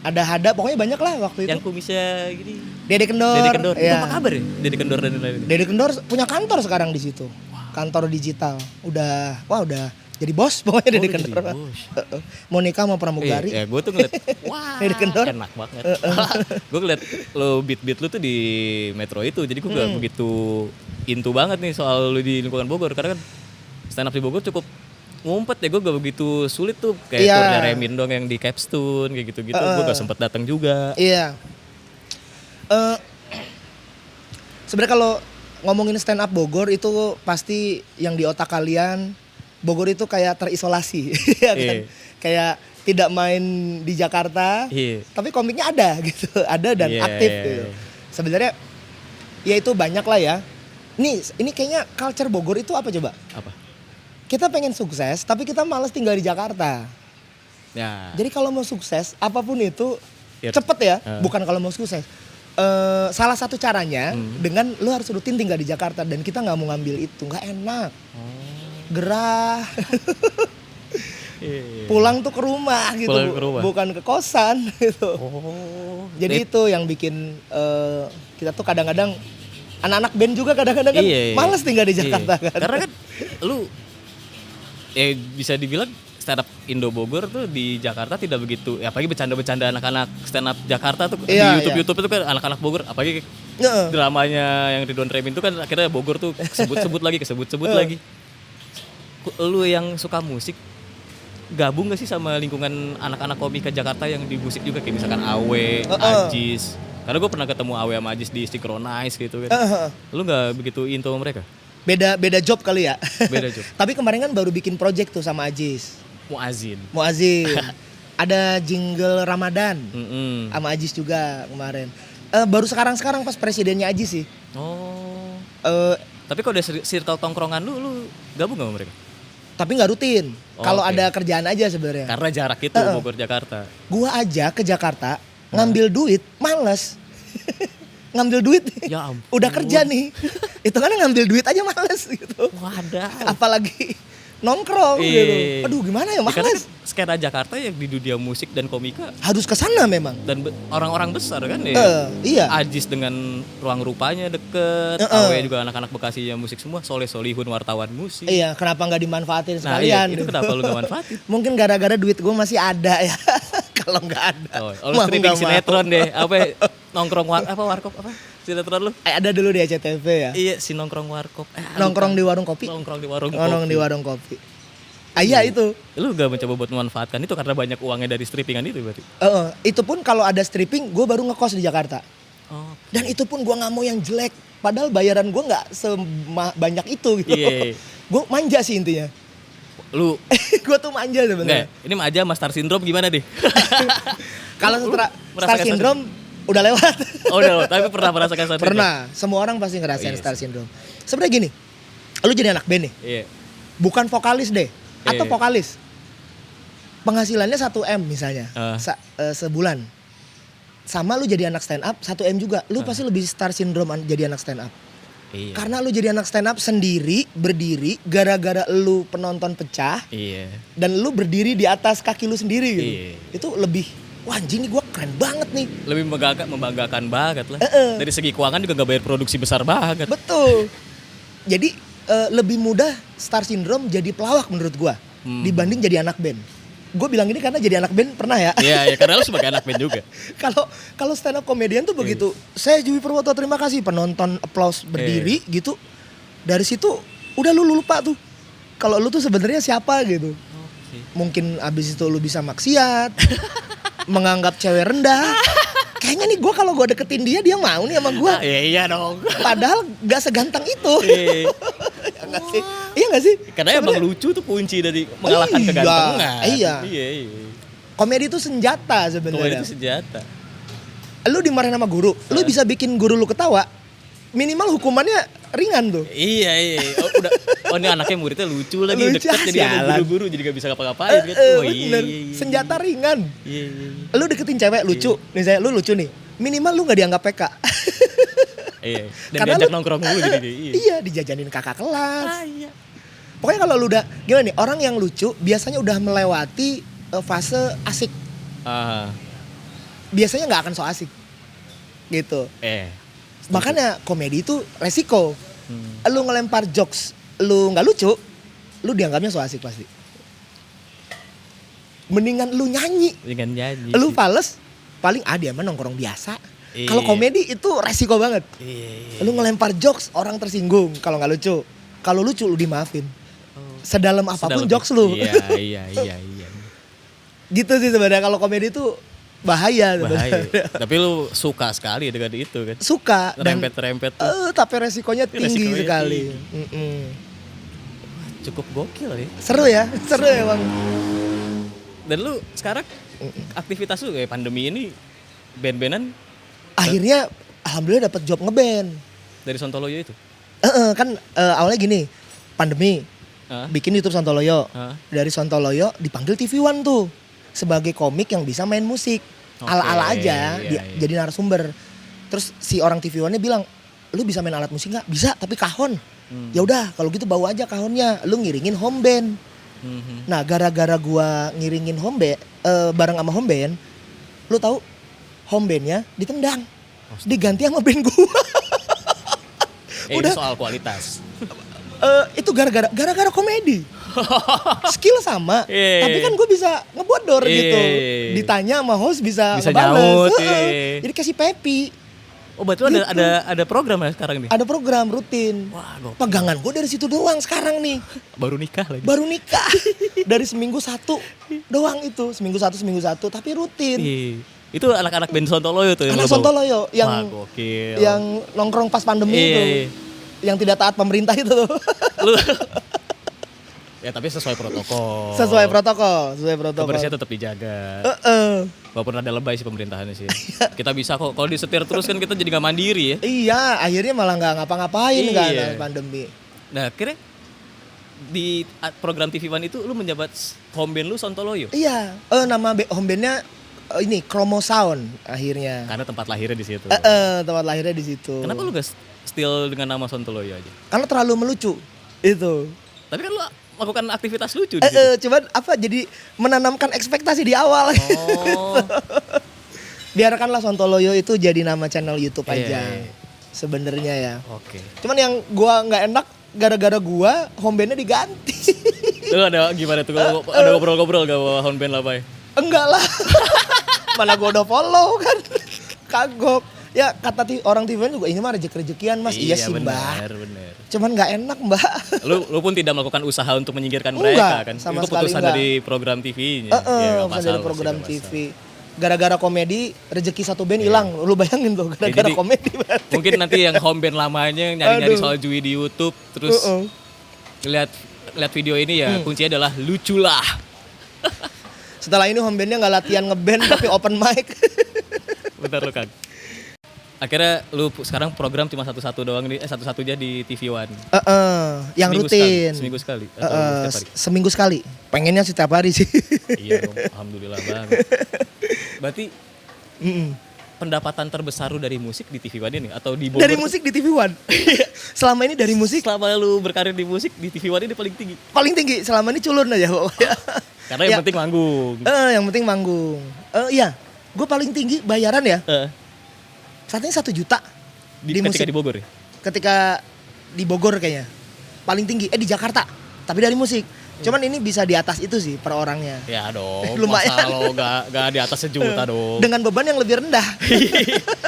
B: Ada Hada, pokoknya banyak lah waktu itu.
A: Yang kumisnya gini.
B: Dede Kendor.
A: Iya. Apa kabar ya? Dede Kendor dan lain-lain.
B: Dede Kendor punya kantor sekarang di situ. Kantor digital. Udah jadi bos pokoknya Dede Kendor. Mau nikah sama pramugari.
A: Iya, gue tuh ngeliat, wah
B: Dede Kendor
A: enak banget. Gue ngeliat lo beat lu tuh di Metro itu, jadi gue gak begitu into banget nih soal lu di lingkungan Bogor. Karena kan stand up di Bogor cukup ngumpet ya, gue gak begitu sulit tuh. Kayak turnya Remin dong yang di Capstone, kayak gitu-gitu. Gue gak sempet datang juga.
B: Iya. Sebenarnya kalau ngomongin stand up Bogor itu pasti yang di otak kalian Bogor itu kayak terisolasi, ya kan? Kayak tidak main di Jakarta, tapi komiknya ada gitu, ada dan aktif gitu. Sebenarnya ya itu banyak lah ya. Ini kayaknya culture Bogor itu apa coba?
A: Apa?
B: Kita pengen sukses, tapi kita malas tinggal di Jakarta.
A: Ya.
B: Jadi kalau mau sukses, apapun itu cepet ya. Bukan kalau mau sukses. Salah satu caranya dengan lu harus rutin tinggal di Jakarta dan kita nggak mau ngambil itu, nggak enak. Gerah. Pulang tuh ke rumah gitu, bukan ke kosan gitu. Jadi itu yang bikin kita tuh kadang-kadang anak-anak band juga kadang-kadang kan malas tinggal di Jakarta kan. Karena kan
A: lu bisa dibilang stand up Indo Bogor tuh di Jakarta tidak begitu, apalagi bercanda-bercanda anak-anak stand up Jakarta tuh di YouTube itu kan anak-anak Bogor, apalagi dramanya yang Ridwan Remin itu kan akhirnya Bogor tuh kesebut lagi. Lu yang suka musik gabung gak sih sama lingkungan anak-anak komika Jakarta yang di musik juga kayak misalkan Awe, Ajis? Karena gue pernah ketemu Awe sama Ajis di Synchronize gitu kan. Lu gak begitu into mereka?
B: Beda job kali ya.
A: Beda job.
B: Tapi kemarin kan baru bikin project tuh sama Ajis. Muazin. Ada jingle Ramadan sama Ajis juga kemarin. Baru sekarang pas presidennya Ajis sih.
A: Tapi kalau ada circle tongkrongan lu gabung gak sama mereka?
B: Tapi nggak rutin. Kalau ada kerjaan aja sebenarnya.
A: Karena jarak itu Bogor Jakarta.
B: Gua aja ke Jakarta ngambil duit males. Ngambil duit.
A: Ya ampun.
B: Udah kerja nih. Itu kan ngambil duit aja males gitu.
A: Wadah.
B: Apalagi nongkrong gitu. Aduh gimana ya males.
A: Karena skena Jakarta yang di dunia musik dan komika
B: harus ke sana memang.
A: Dan orang-orang besar kan ya.
B: Iya.
A: Ajis dengan ruang rupanya deket. Awe juga anak-anak Bekasi yang musik semua. Soleh Solihun wartawan musik.
B: Iya, kenapa nggak dimanfaatin sekalian?
A: Itu kenapa lu nggak manfaatin?
B: Mungkin gara-gara duit gue masih ada ya. Kalau nggak ada.
A: Lu streaming sinetron deh. Nongkrong warkop apa? Sinetron lu?
B: Ada dulu di SCTV ya.
A: Iya, si nongkrong warkop.
B: Nongkrong di warung kopi.
A: Nongkrong di warung kopi.
B: Iya itu.
A: Lu gak mencoba buat memanfaatkan itu karena banyak uangnya dari strippingan itu berarti?
B: Itu pun kalau ada stripping, gue baru ngekos di Jakarta. Dan itu pun gue nggak mau yang jelek. Padahal bayaran gue nggak sebanyak itu gitu.
A: Iya.
B: Gue manja sih intinya.
A: Lu
B: Gue tuh manja sebenarnya.
A: enggak, ini aja Mas Star Syndrome gimana deh?
B: Kalau
A: Lu
B: Star
A: merasakan
B: Syndrome udah lewat.
A: Oh udah, tapi pernah merasakan Star Syndrome?
B: Pernah. Semua orang pasti ngerasain
A: Oh, iya
B: Star Syndrome. Sebenarnya gini, lu jadi anak band nih,
A: Iya.
B: bukan vokalis deh, atau
A: Iya.
B: vokalis. Penghasilannya 1 M misalnya, sebulan. Sama lu jadi anak stand up 1 M juga, lu pasti lebih Star Syndrome jadi anak stand up.
A: Iya.
B: Karena lu jadi anak stand up sendiri, berdiri, gara-gara lu penonton pecah,
A: Iya.
B: dan lu berdiri di atas kaki lu sendiri gitu.
A: Iya.
B: Itu lebih, wah anjing nih gue keren banget nih.
A: Lebih membanggakan banget lah.
B: Eh.
A: Dari segi keuangan juga gak bayar produksi besar banget.
B: Betul. Jadi lebih mudah Star Syndrome jadi pelawak menurut gua dibanding jadi anak band. Gue bilang ini karena jadi anak band pernah ya.
A: Iya, karena lu sebagai anak band juga.
B: Kalau stand up komedian tuh begitu. Saya Jui Purwoto terima kasih, penonton applause berdiri gitu. Dari situ udah lu lupa tuh. Kalau lu tuh sebenarnya siapa gitu. Mungkin abis itu lu bisa maksiat, menganggap cewek rendah. Kayaknya nih gue kalau gue deketin dia mau nih sama gue.
A: Iya dong.
B: Padahal gak segantang itu.
A: Iya.
B: Ya gak sih? Iya gak sih?
A: Karena emang lucu tuh kunci dari mengalahkan kegantengan.
B: Iya.
A: Iya.
B: Komedi itu senjata
A: Komedi
B: sebenarnya.
A: itu senjata.
B: Lu dimarahin sama guru, lu bisa bikin guru lu ketawa. Minimal hukumannya ringan tuh.
A: Iya. Oh ini anaknya muridnya lucu lagi,
B: Lucu,
A: deket jadi sama
B: sialan.
A: guru-guru jadi gak bisa ngapa-ngapain kan. Oh
B: Bener.
A: iya.
B: Senjata ringan.
A: Iya.
B: Lu deketin cewek lucu, misalnya lu lucu nih. Minimal lu gak dianggap PK.
A: Iya. Dan
B: Karena
A: diajak
B: lu-
A: nongkrong mulu jadi dia. Iya.
B: Iya, dijajanin kakak kelas.
A: Iya.
B: Pokoknya kalau lu udah gimana nih, orang yang lucu biasanya udah melewati fase asik.
A: Ah.
B: Biasanya nggak akan so asik. Gitu. Makanya komedi itu resiko. Lu ngelempar jokes, lu nggak lucu, lu dianggapnya so asik pasti. Mendingan lu nyanyi,
A: Dengan nyanyi.
B: lu
A: sih.
B: fales, paling dia mah nongkrong biasa.
A: Iya.
B: Kalau komedi itu resiko banget.
A: Iya.
B: Lu ngelempar jokes, orang tersinggung kalau nggak lucu. Kalau lucu lu dimaafin. Sedalam apapun
A: Sedalam-
B: jokes lu.
A: Iya.
B: Gitu sih sebenarnya kalau komedi itu bahaya
A: Bahaya.
B: sebenarnya.
A: Tapi lu suka sekali dengan itu kan.
B: Suka dan
A: Rempet-rempet tuh
B: tapi resikonya tinggi
A: Resikonya
B: sekali.
A: tinggi.
B: Mm-mm.
A: cukup gokil ya.
B: Seru ya bang.
A: Dan lu sekarang aktivitas lu kayak pandemi ini band-bandan
B: Akhirnya alhamdulillah dapat job ngeband.
A: dari Sontoloyo itu.
B: Kan awalnya gini, pandemi,
A: Hah?
B: bikin YouTube Sontoloyo.
A: Hah?
B: Dari Sontoloyo dipanggil TV One tuh sebagai komik yang bisa main musik.
A: Oke,
B: Ala-ala aja,
A: iya.
B: jadi narasumber. Terus si orang TV One-nya bilang, lu bisa main alat musik nggak? Bisa, tapi kahon. Ya udah, kalau gitu bawa aja kahonnya. Lu ngiringin home band.
A: Mhm.
B: Nah, gara-gara gua ngiringin home band, bareng sama home band, lu tahu home bandnya ditendang, diganti sama band gua.
A: Ini
B: Udah.
A: soal kualitas.
B: Itu gara-gara komedi. Skill sama,
A: Iya.
B: tapi kan gue bisa ngebuat door
A: Iya.
B: gitu. Ditanya sama host bisa
A: Bisa
B: ngebales.
A: nyaut,
B: Heeh.
A: iya.
B: Jadi kasih pepi.
A: Oh, betul
B: Gitu.
A: ada program ya sekarang nih.
B: Ada program rutin.
A: Wah, gokil.
B: Pegangan gue dari situ doang sekarang nih.
A: Baru nikah lagi.
B: Baru nikah. Dari seminggu satu doang itu. Seminggu satu, tapi rutin.
A: Iya. Itu anak-anak band Sontoloyo tuh yang
B: Anak
A: lo bawa.
B: Sontoloyo
A: Wah,
B: yang
A: gokil.
B: nongkrong pas pandemi
A: Iya,
B: itu.
A: iya.
B: Yang tidak taat pemerintah itu tuh.
A: Lu ya tapi sesuai protokol.
B: Sesuai protokol.
A: Kebersihan tetap dijaga. Walaupun ada lebay sih pemerintahannya sih. Kita bisa kok kalau disetir terus kan kita jadi nggak mandiri ya.
B: Iya, akhirnya malah nggak ngapa-ngapain
A: Iya.
B: kan pandemi.
A: Nah, akhirnya di program TV One itu lu menjabat home band lu Sontoloyo.
B: Iya, nama home bandnya ini Chromo Sound akhirnya.
A: Karena tempat lahirnya di situ.
B: Tempat lahirnya di situ.
A: Kenapa lu gak still dengan nama Sontoloyo aja?
B: Karena terlalu melucu itu.
A: Tapi kan lu melakukan aktivitas lucu di situ.
B: Cuman jadi menanamkan ekspektasi di awal.
A: Oh.
B: Biarkanlah Sontoloyo itu jadi nama channel YouTube
A: Iya,
B: aja.
A: iya.
B: Sebenarnya ya.
A: Oke.
B: Cuman yang gua nggak enak gara-gara gua home bandnya diganti.
A: Lu ada gimana tuh? Ada ngobrol-ngobrol gak sama home band Labai?
B: Enggak lah. Mana gua udah follow kan. Kagok. Ya kata orang TV juga ini mah rezeki-rezekian mas. Iya sih mbak.
A: Bener.
B: Cuman nggak enak mbak.
A: Lu pun tidak melakukan usaha untuk menyingkirkan
B: Enggak,
A: mereka kan?
B: sama
A: Itu
B: sekali
A: keputusan
B: enggak.
A: dari program TV-nya.
B: Bukan dari program TV. gara-gara komedi rezeki satu band hilang. Lu bayangin tuh gara-gara
A: jadi,
B: komedi berarti.
A: Mungkin nanti yang home band lamanya nyari-nyari soal Jui di YouTube terus lihat video ini ya kuncinya adalah luculah.
B: Setelah ini home bandnya nggak latihan ngeband tapi open mic.
A: Bentar lu Kang. Akhirnya lu sekarang program cuma satu-satu doang satu-satunya di TV One.
B: Yang rutin.
A: Seminggu sekali atau setiap hari?
B: Seminggu sekali. Pengennya setiap hari sih.
A: Iya dong, alhamdulillah banget. Berarti pendapatan terbesar lu dari musik di TV One ini atau di Bogor?
B: Dari musik di TV One. Selama ini dari musik.
A: Selama lu berkarir di musik di TV One ini paling tinggi.
B: Paling tinggi selama ini culun aja pokoknya.
A: Karena yang penting manggung.
B: Yang penting manggung. Iya, gue paling tinggi bayaran ya. Saat ini 1 juta di musik.
A: Ketika di Bogor ya?
B: Ketika di Bogor kayaknya. Paling tinggi, di Jakarta. Tapi dari musik. Cuman ini bisa di atas itu sih per orangnya.
A: Ya dong,
B: lumayan.
A: masa lo gak di atas 1 juta dong.
B: Dengan beban yang lebih rendah.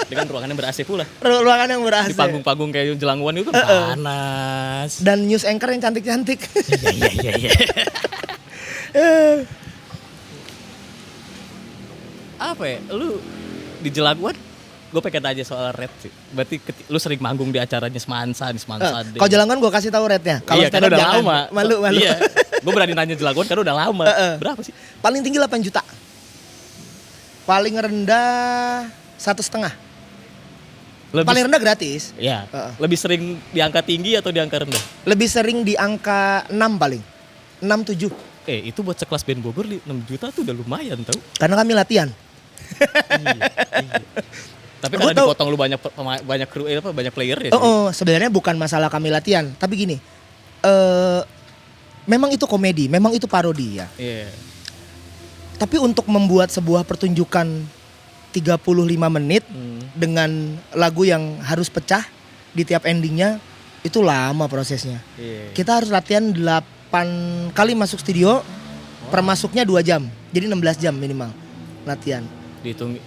A: Dengan ruangan yang ber-AC pula.
B: Ruangan yang ber-AC.
A: Di panggung-panggung kayak Jelangwan itu kan panas.
B: Dan news anchor yang cantik-cantik.
A: Iya. Apa ya, lu di Jelangwan gue pengen tanya soal Red sih. Berarti lu sering manggung di acaranya Semansa deh.
B: Kalau Jelangwan gue kasih tahu Rednya. Kalau
A: kan udah lama.
B: Malu.
A: Iya. Gue berani nanya Jelangwan karena udah lama. Berapa sih?
B: Paling tinggi 8 juta. Paling rendah 1,5. Paling rendah gratis.
A: Iya. Lebih sering di angka tinggi atau di angka rendah?
B: Lebih sering di angka 6 paling. 6-7.
A: Itu buat sekelas band Bogor 6 juta tuh udah lumayan tau.
B: Karena kami latihan.
A: Iya. Tapi karena dipotong lu banyak kru banyak player ya.
B: Sebenarnya bukan masalah kami latihan, tapi gini. Memang itu komedi, memang itu parodi ya.
A: Iya.
B: Tapi untuk membuat sebuah pertunjukan 35 menit dengan lagu yang harus pecah di tiap endingnya itu lama prosesnya.
A: Iya.
B: Kita harus latihan 8 kali masuk studio, per masuknya 2 jam. Jadi 16 jam minimal latihan.
A: Dihitung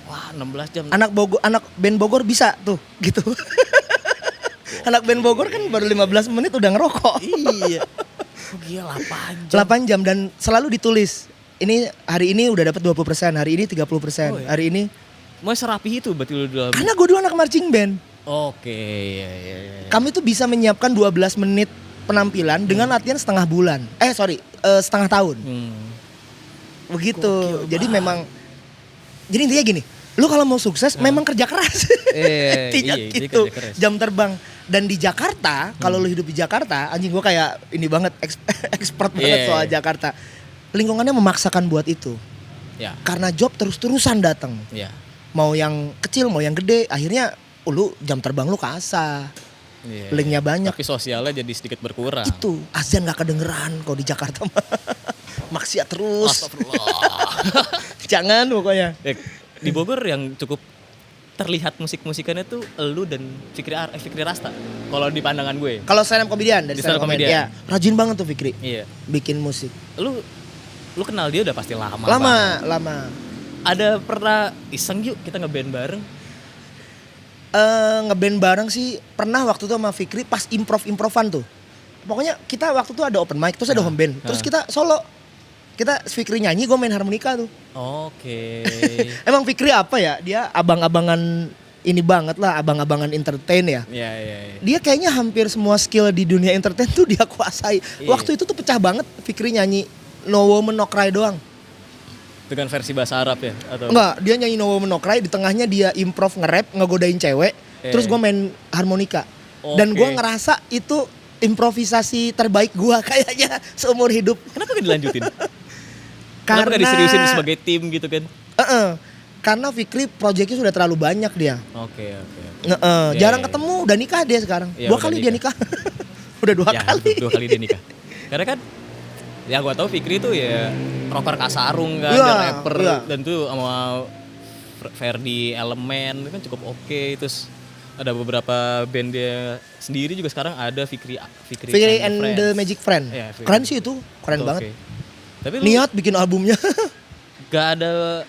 A: wah 16 jam.
B: Anak band Bogor bisa tuh gitu. Anak band Bogor kan baru 15 menit udah ngerokok.
A: Iya. Oh gila 8 jam.
B: 8 jam dan selalu ditulis. Ini hari ini udah dapat 20%, hari ini 30%,
A: iya.
B: Hari ini.
A: Mau serapi itu berarti lu dalam.
B: Karena gue dulu anak marching band.
A: Oke, iya.
B: Kami tuh bisa menyiapkan 12 menit penampilan dengan latihan setengah bulan. Setengah tahun. Begitu. Jadi memang intinya gini. Lu kalau mau sukses memang kerja keras. Tidak gitu. Kerja keras. Jam terbang. Dan di Jakarta, kalau lu hidup di Jakarta, anjing gua kayak ini banget expert banget soal Jakarta. Lingkungannya memaksakan buat itu.
A: Ya.
B: Karena job terus-terusan datang.
A: Ya.
B: Mau yang kecil, mau yang gede, akhirnya lu jam terbang lu kasar. Linknya banyak.
A: Tapi sosialnya jadi sedikit berkurang.
B: Itu azan gak kedengeran kalau di Jakarta mah. Maksiat terus. Jangan pokoknya.
A: Di Bogor yang cukup terlihat musik-musikannya tuh elu dan Fikri Rasta. Kalau di pandangan gue.
B: Kalau stand up comedian dari
A: stand up comedian.
B: Ya, rajin banget tuh Fikri.
A: Iya.
B: Bikin musik.
A: Lu kenal dia udah pasti lama.
B: Lama.
A: Ada pernah iseng yuk kita ngeband bareng?
B: Ngeband bareng sih pernah waktu itu sama Fikri pas improvan tuh. Pokoknya kita waktu itu ada open mic terus ada home band. Terus kita solo. Kita Fikri nyanyi, gue main harmonika tuh.
A: Oke.
B: Emang Fikri apa ya? Dia abang-abangan ini banget lah, abang-abangan entertain ya.
A: Iya.
B: Dia kayaknya hampir semua skill di dunia entertain tuh dia kuasai. Waktu itu tuh pecah banget Fikri nyanyi No Woman No Cry doang.
A: Dengan versi bahasa Arab ya? Atau?
B: Enggak, dia nyanyi No Woman No Cry, di tengahnya dia improv nge-rap, ngegodain cewek. Terus gue main harmonika. Dan gue ngerasa itu improvisasi terbaik gue kayaknya seumur hidup.
A: Kenapa gak dilanjutin? Kenapa gak diseriusin sebagai tim gitu kan?
B: Karena Fikri proyeknya sudah terlalu banyak dia.
A: Oke.
B: Jarang ketemu, udah nikah dia sekarang. 2 kali dia nikah. Udah 2 kali.
A: 2 kali dia nikah. Karena kan ya gue tau Fikri tuh ya rocker Kasarung kan, dan rapper dan tuh sama Ferdi Elemen kan cukup oke. Terus ada beberapa band dia sendiri juga sekarang ada Fikri
B: and the Magic Friend. Ya, keren sih itu, keren banget. Tapi niat bikin albumnya.
A: Gak ada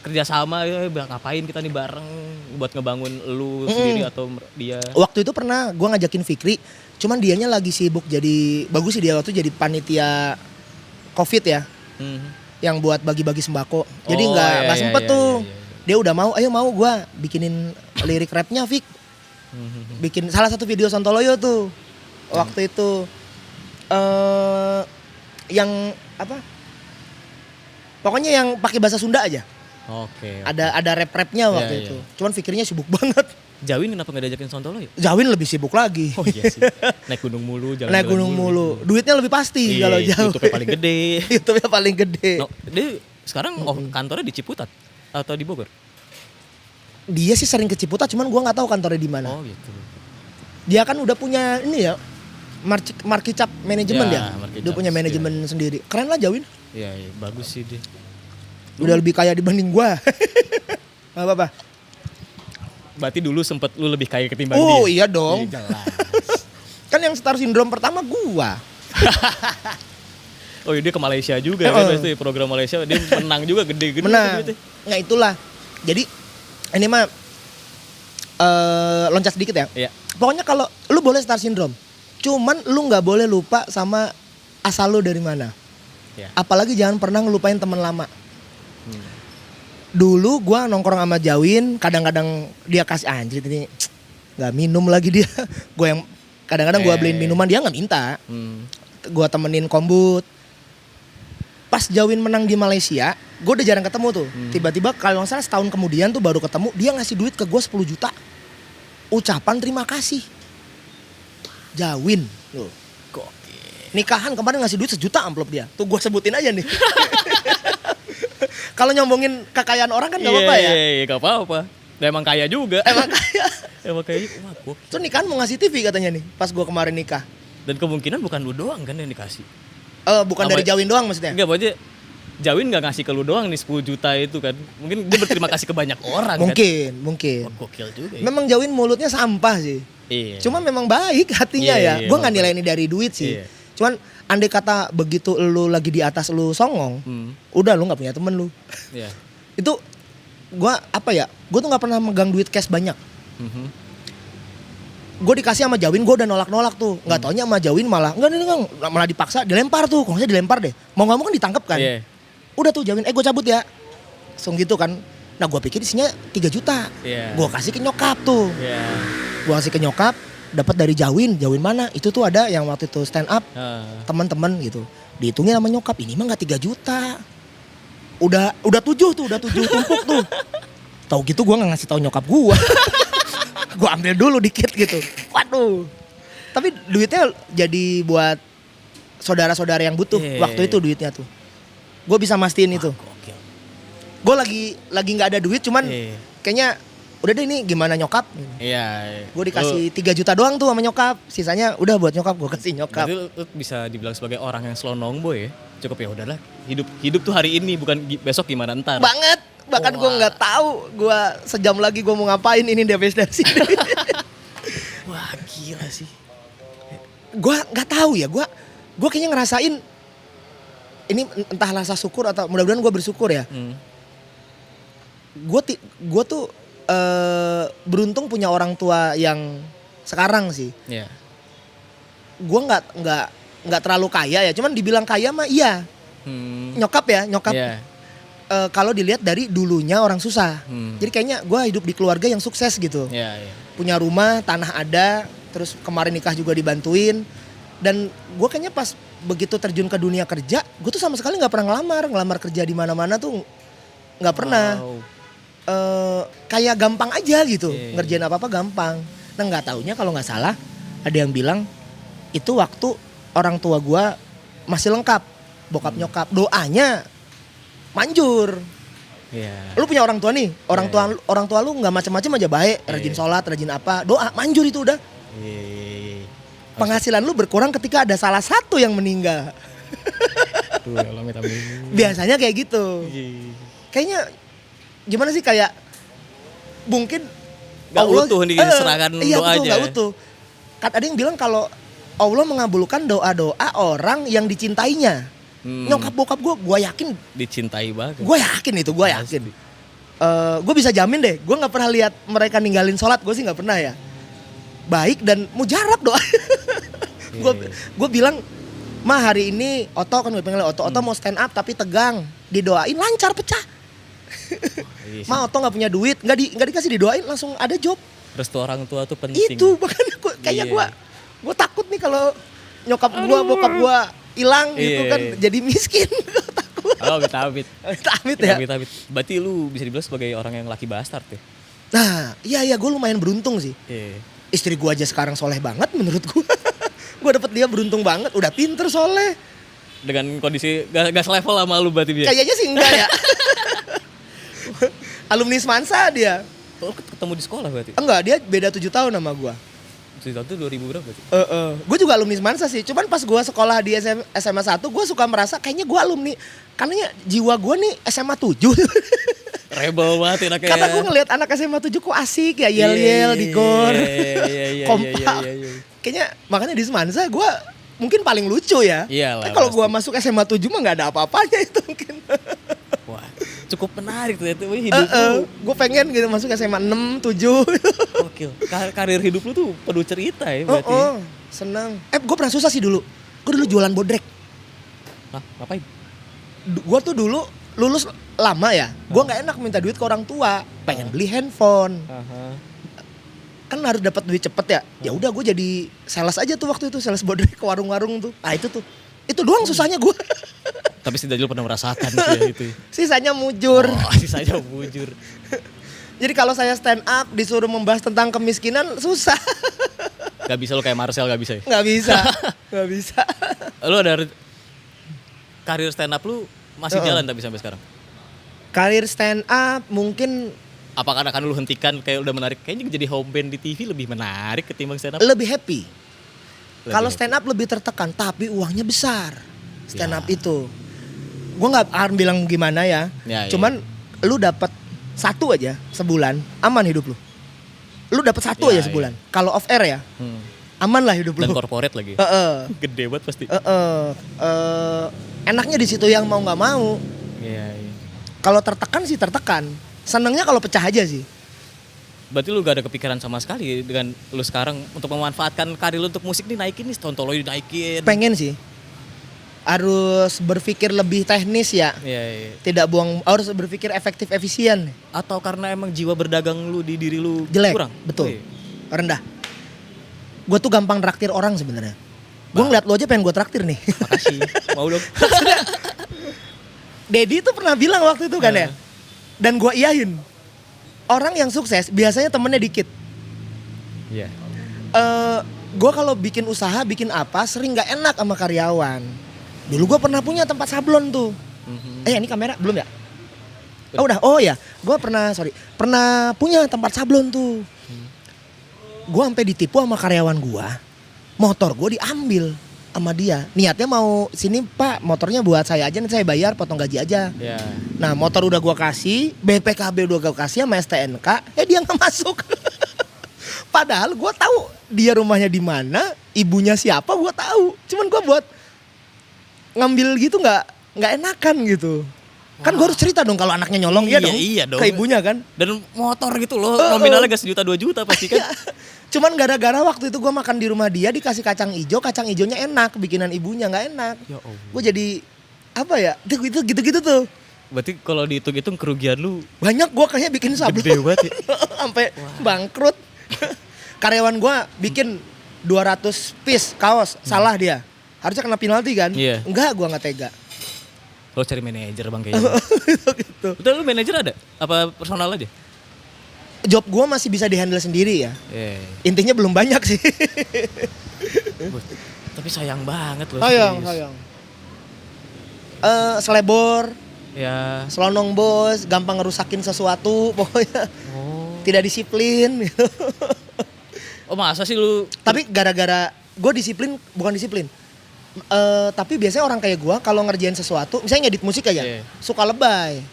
A: kerjasama ngapain kita nih bareng buat ngebangun lu sendiri atau dia?
B: Waktu itu pernah gue ngajakin Fikri, cuman dianya lagi sibuk jadi bagus sih dia waktu jadi panitia COVID ya. yang buat bagi-bagi sembako. Jadi
A: Oh,
B: nggak
A: iya,
B: sempet
A: iya,
B: tuh.
A: iya, iya.
B: Dia udah mau, ayo mau gue bikinin lirik rapnya Fik. Bikin salah satu video Sontoloyo tuh waktu itu yang apa? Pokoknya yang pakai bahasa Sunda aja.
A: Oke.
B: Ada rap-rapnya waktu
A: Iya,
B: itu.
A: iya.
B: Cuman pikirnya sibuk banget.
A: Jawin kenapa nggak diajakin Sontolo ya?
B: Jawin lebih sibuk lagi.
A: Oh iya sih. Naik gunung mulu, jalan-jalan
B: Naik gunung mulu. Duitnya lebih pasti
A: Iya,
B: kalau jauh.
A: YouTube-nya paling gede.
B: YouTube-nya paling gede.
A: No, dia sekarang kantornya di Ciputat atau di Bogor?
B: Dia sih sering ke Ciputat, cuman gua nggak tahu kantornya di mana.
A: Oh gitu.
B: Dia kan udah punya ini ya, Markicap manajemen
A: Ya,
B: dia.
A: Markicap,
B: Dia punya manajemen sendiri. Keren lah Jawin.
A: Iya, iya, bagus sih dia.
B: Udah lebih kaya dibanding gua. Gak apa-apa.
A: Berarti dulu sempet lu lebih kaya ketimbang dia.
B: Oh iya dong.
A: Iya, jelas.
B: Kan yang Star Syndrome pertama gua.
A: Oh iya, dia ke Malaysia juga kan pasti program Malaysia dia menang juga gede-gede
B: Menang.
A: duitnya.
B: Nah itulah. Jadi ini mah loncat sedikit ya.
A: Iya.
B: Pokoknya kalau lu boleh Star Syndrome, cuman lu nggak boleh lupa sama asal lu dari mana.
A: Iya.
B: Apalagi jangan pernah ngelupain teman lama. Dulu gua nongkrong sama Jawin, kadang-kadang dia kasih anjir ini nggak minum lagi dia. Gue yang kadang-kadang gua beliin minuman dia nggak minta. Gua temenin kombut. Pas Jawin menang di Malaysia, gue udah jarang ketemu tuh. Tiba-tiba kalau nggak salah setahun kemudian tuh baru ketemu, dia ngasih duit ke gue 10 juta. Ucapan terima kasih. Jawin loh. Nikahan kemarin ngasih duit 1 juta amplop dia. Tuh gue sebutin aja nih. Kalau nyombongin kekayaan orang kan gak apa-apa ya.
A: Iya, gak apa-apa. Nah, emang kaya juga.
B: Emang kaya.
A: Emang kaya. Wah, gua.
B: Tuh nikahan mau ngasih TV katanya nih. Pas gue kemarin nikah.
A: Dan kemungkinan bukan lu doang kan yang dikasih.
B: Bukan
A: Sama-
B: dari Jawin doang maksudnya.
A: Enggak, maksudnya Jawin gak ngasih ke lu doang nih 10 juta itu kan. Mungkin dia berterima kasih ke banyak orang
B: Mungkin.
A: kan. Wah, gokil juga ya.
B: Memang Jawin mulutnya sampah sih.
A: Iya.
B: Cuma memang baik hatinya
A: Iya,
B: ya.
A: iya,
B: Gue nggak
A: emang
B: nilai ini dari duit sih.
A: Iya.
B: Cuman andai kata begitu lu lagi di atas lu songong, udah lu nggak punya temen lu.
A: Iya.
B: Itu gue apa ya? Gue tuh nggak pernah megang duit cash banyak. Gue dikasih sama Jawin, gue udah nolak-nolak tuh. Nggak taunya sama Jawin malah malah dipaksa, dilempar tuh. Kalau saya dilempar deh. Mau nggak mau kan ditangkap kan.
A: Iya.
B: Udah tuh Jawin, gue cabut ya. Langsung gitu kan. Nah gue pikir isinya 3 juta.
A: Iya.
B: Gue kasih ke nyokap tuh.
A: Iya.
B: Gue kasih ke nyokap, dapat dari Jawin mana? Itu tuh ada yang waktu itu stand up teman-teman gitu. Dihitungin sama nyokap, ini mah nggak 3 juta. Udah 7 tumpuk tuh. Tahu gitu gue nggak ngasih tahu nyokap gue. Gue ambil dulu dikit gitu. Waduh. Tapi duitnya jadi buat saudara-saudara yang butuh.
A: Iya.
B: Waktu itu duitnya tuh. Gue bisa mastiin itu.
A: Gokil.
B: Gue lagi nggak ada duit, cuman
A: Iya.
B: kayaknya udah deh ini gimana nyokap.
A: Iya.
B: Gue dikasih 3 juta doang tuh sama nyokap. Sisanya udah buat nyokap, gue kasih nyokap.
A: Berarti lu bisa dibilang sebagai orang yang selonong boy ya. Cukup ya udahlah. Hidup tuh hari ini bukan besok gimana ntar.
B: Banget. Bahkan gue nggak tahu gue sejam lagi gue mau ngapain ini dari sini.
A: Wah, gila sih.
B: Gue nggak tahu ya. Gue kayaknya ngerasain ini entah rasa syukur atau mudah-mudahan gue bersyukur ya. Gue tuh beruntung punya orang tua yang sekarang sih.
A: Iya.
B: Gue nggak terlalu kaya ya. Cuman dibilang kaya mah iya. Nyokap.
A: Iya.
B: Kalau dilihat dari dulunya orang susah. Jadi kayaknya gue hidup di keluarga yang sukses gitu.
A: Iya, iya.
B: Punya rumah, tanah ada, terus kemarin nikah juga dibantuin. Dan gue kayaknya pas begitu terjun ke dunia kerja, gue tuh sama sekali nggak pernah ngelamar kerja di mana-mana tuh nggak pernah.
A: Wow.
B: Kayak gampang aja gitu,
A: Iya.
B: ngerjain apa-apa gampang. Nah nggak taunya kalau nggak salah ada yang bilang itu waktu orang tua gue masih lengkap, bokap nyokap, doanya manjur.
A: Iya.
B: Lu punya orang tua nih, orang tua lu nggak macam-macam aja baik, rajin
A: Iya.
B: sholat, rajin apa, doa manjur itu udah.
A: Iya.
B: Penghasilan lu berkurang ketika ada salah satu yang meninggal.
A: Tuh, ya Allah, amit-amit.
B: Biasanya kayak gitu.
A: Iya.
B: Kayaknya gimana sih kayak mungkin
A: Gak utuh nih serangan
B: iya,
A: doanya.
B: Iya, gak utuh. Kan ada yang bilang kalau Allah mengabulkan doa-doa orang yang dicintainya. Nyokap bokap gue yakin,
A: Dicintai banget.
B: gue yakin itu, gue yakin. Gue bisa jamin deh, gue nggak pernah lihat mereka ninggalin sholat, gue sih nggak pernah ya. Baik dan mujarab doa. Gue bilang hari ini Oto kan gue panggil Oto mau stand up tapi tegang, didoain lancar pecah.
A: Iya sih.
B: Ma Oto nggak punya duit, nggak dikasih didoain langsung ada job.
A: Restu orang tua tuh penting.
B: Itu makanya kayaknya gue takut nih kalau nyokap gue bokap gue hilang gitu kan jadi miskin. Takut.
A: Oh, amit-amit.
B: Amit ya.
A: Amit-amit. Berarti lu bisa dibilang sebagai orang yang laki bastard ya.
B: Nah, iya gue lumayan beruntung sih.
A: Iya.
B: Istri gue aja sekarang soleh banget menurut gue. Gue dapet dia beruntung banget, udah pinter soleh.
A: Dengan kondisi gak selevel sama lu berarti dia.
B: Kayaknya sih enggak ya. Alumni Semansa dia.
A: Oh, ketemu di sekolah berarti.
B: Enggak, dia beda 7 tahun sama gue.
A: Cerita tuh 2000 berapa berarti?
B: Gue juga alumni Semansa sih. Cuman pas gue sekolah di SMA 1, gue suka merasa kayaknya gue alumni. Karena jiwa gue nih SMA 7.
A: Rebel banget anaknya.
B: Karena gue ngeliat anak SMA 7 kok asik ya, yel-yel di gor. Kompak. Kayaknya makanya di Semansa gue mungkin paling lucu ya.
A: Iyalah,
B: kalau gue
A: pasti.
B: masuk SMA 7 mah gak ada apa-apanya itu mungkin.
A: Wah, cukup menarik tuh itu hidup lu.
B: Gue pengen gitu masuk SMA 6, 7.
A: Gokil. Karir hidup lu tuh penuh cerita ya berarti.
B: Seneng. Gue pernah susah sih dulu. Gue dulu jualan bodrek.
A: Hah, ngapain?
B: Gue tuh dulu lulus lama ya. Gue nggak enak minta duit ke orang tua. Pengen beli handphone. Kan harus dapat duit cepet ya. Ya udah gue jadi sales aja tuh waktu itu, sales bodrek ke warung-warung tuh. Ah itu tuh. Itu doang susahnya gue.
A: Tapi si Dajjal pernah merasakan sih ya itu.
B: Sisanya mujur.
A: Oh, sisanya bujur.
B: Jadi kalau saya stand up disuruh membahas tentang kemiskinan susah.
A: Gak bisa lu kayak Marcel, gak bisa ya?
B: Nggak bisa. Nggak bisa.
A: Lu ada karir stand up lu masih jalan tapi sampai sekarang?
B: Karir stand up mungkin
A: Apakah akan lu hentikan kayak udah menarik? Kayaknya jadi home band di TV lebih menarik ketimbang stand up.
B: lebih happy. Kalau
A: happy.
B: stand up lebih tertekan, tapi uangnya besar. Stand
A: Ya.
B: up itu, gue nggak akan bilang gimana ya.
A: Ya,
B: Cuman lu dapat satu aja sebulan, aman hidup lu. Lu dapat satu
A: Ya,
B: aja sebulan. Kalau off air ya, aman lah hidup
A: Dan
B: lu.
A: corporate lagi. Gede banget pasti.
B: Enaknya di situ yang mau nggak mau.
A: Iya, iya.
B: Kalau tertekan sih tertekan. Senangnya kalau pecah aja sih.
A: Berarti lu gak ada kepikiran sama sekali dengan lu sekarang untuk memanfaatkan karir lu untuk musik nih naikin nih, Sontoloyo dinaikin.
B: Pengen sih. Harus berpikir lebih teknis ya.
A: Iya, iya.
B: Tidak harus berpikir efektif efisien.
A: Atau karena emang jiwa berdagang lu di diri lu
B: Jelek,
A: kurang?
B: betul.
A: Oh, iya.
B: Rendah. Gue tuh gampang traktir orang sebenarnya. Gue ngeliat lo aja pengen gue traktir nih.
A: Makasih. Mau dong.
B: Dedi tuh pernah bilang waktu itu kan ya. Dan gue iyain. Orang yang sukses biasanya temennya dikit.
A: Iya.
B: Gue kalau bikin usaha, bikin apa, sering nggak enak sama karyawan. Dulu gue pernah punya tempat sablon tuh. Ini kamera belum ya? Oh udah, oh ya. Gue pernah punya tempat sablon tuh. Gue sampai ditipu sama karyawan gue. Motor gue diambil sama dia. Niatnya mau sini pak, motornya buat saya aja, nanti saya bayar, potong gaji aja.
A: Iya.
B: Nah motor udah gue kasih, BPKB udah gue kasih sama STNK, dia nggak masuk. Padahal gue tahu dia rumahnya di mana, ibunya siapa gue tahu. Cuman gue buat ngambil gitu nggak enakan gitu. Kan gue harus cerita dong kalau anaknya nyolong
A: Iya dong.
B: ke ibunya kan.
A: Dan motor gitu loh, nominalnya gak 1 juta 2 juta pasti kan.
B: Cuman gara-gara waktu itu gue makan di rumah dia dikasih kacang ijonya enak, bikinan ibunya nggak enak.
A: Ya Allah.
B: Gue jadi apa ya? Itu gitu tuh.
A: Berarti kalau dihitung-hitung kerugian lu
B: Banyak gue kayaknya bikin sablon.
A: gede banget ya.
B: Sampai bangkrut. Karyawan gue bikin 200 piece kaos, salah dia. Harusnya kena penalti kan?
A: Iya.
B: Enggak, gue nggak tega.
A: Lo cari manajer bang kayaknya.
B: Gitu.
A: Betul lu manajer ada? Apa personal aja?
B: Job gue masih bisa dihandle sendiri ya.
A: Iya.
B: Intinya belum banyak sih.
A: Tapi sayang banget loh.
B: Sayang.
A: serius.
B: Selebor,
A: Ya.
B: selonong bos, gampang ngerusakin sesuatu, pokoknya
A: Oh.
B: tidak disiplin. Gitu.
A: Oh masa sih lu?
B: Tapi gara-gara gue disiplin, bukan disiplin. Tapi biasanya orang kayak gue kalau ngerjain sesuatu, misalnya ngedit musik aja,
A: Iya.
B: suka lebay.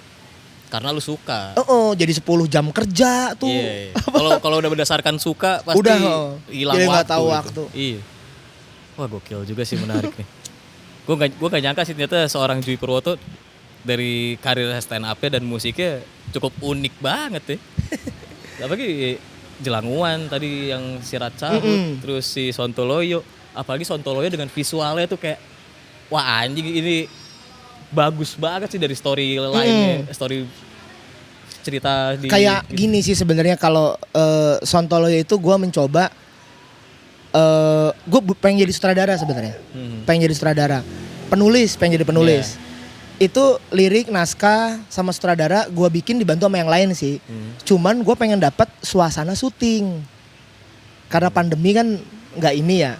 A: Karena lu suka.
B: Jadi 10 jam kerja tuh.
A: Iya. Kalau udah berdasarkan suka pasti
B: Udah,
A: hilang
B: jadi
A: waktu.
B: nggak tahu
A: itu.
B: waktu.
A: Iya. Wah gokil juga sih, menarik nih. Gue gak nyangka sih ternyata seorang Jui Purwoto dari karir stand up-nya dan musiknya cukup unik banget ya. Apalagi Jelanguan tadi yang Sirat Cabut, terus si Sontoloyo. Apalagi Sontoloyo dengan visualnya tuh kayak wah anjing ini bagus banget sih dari story lainnya, story cerita di
B: Kayak gini sih sebenarnya kalau Sontoloyo itu gue mencoba gue pengen jadi sutradara sebenarnya. Pengen jadi sutradara. Pengen jadi penulis. Itu lirik, naskah sama sutradara gue bikin dibantu sama yang lain sih. Cuman gue pengen dapat suasana syuting. Karena pandemi kan nggak ini ya.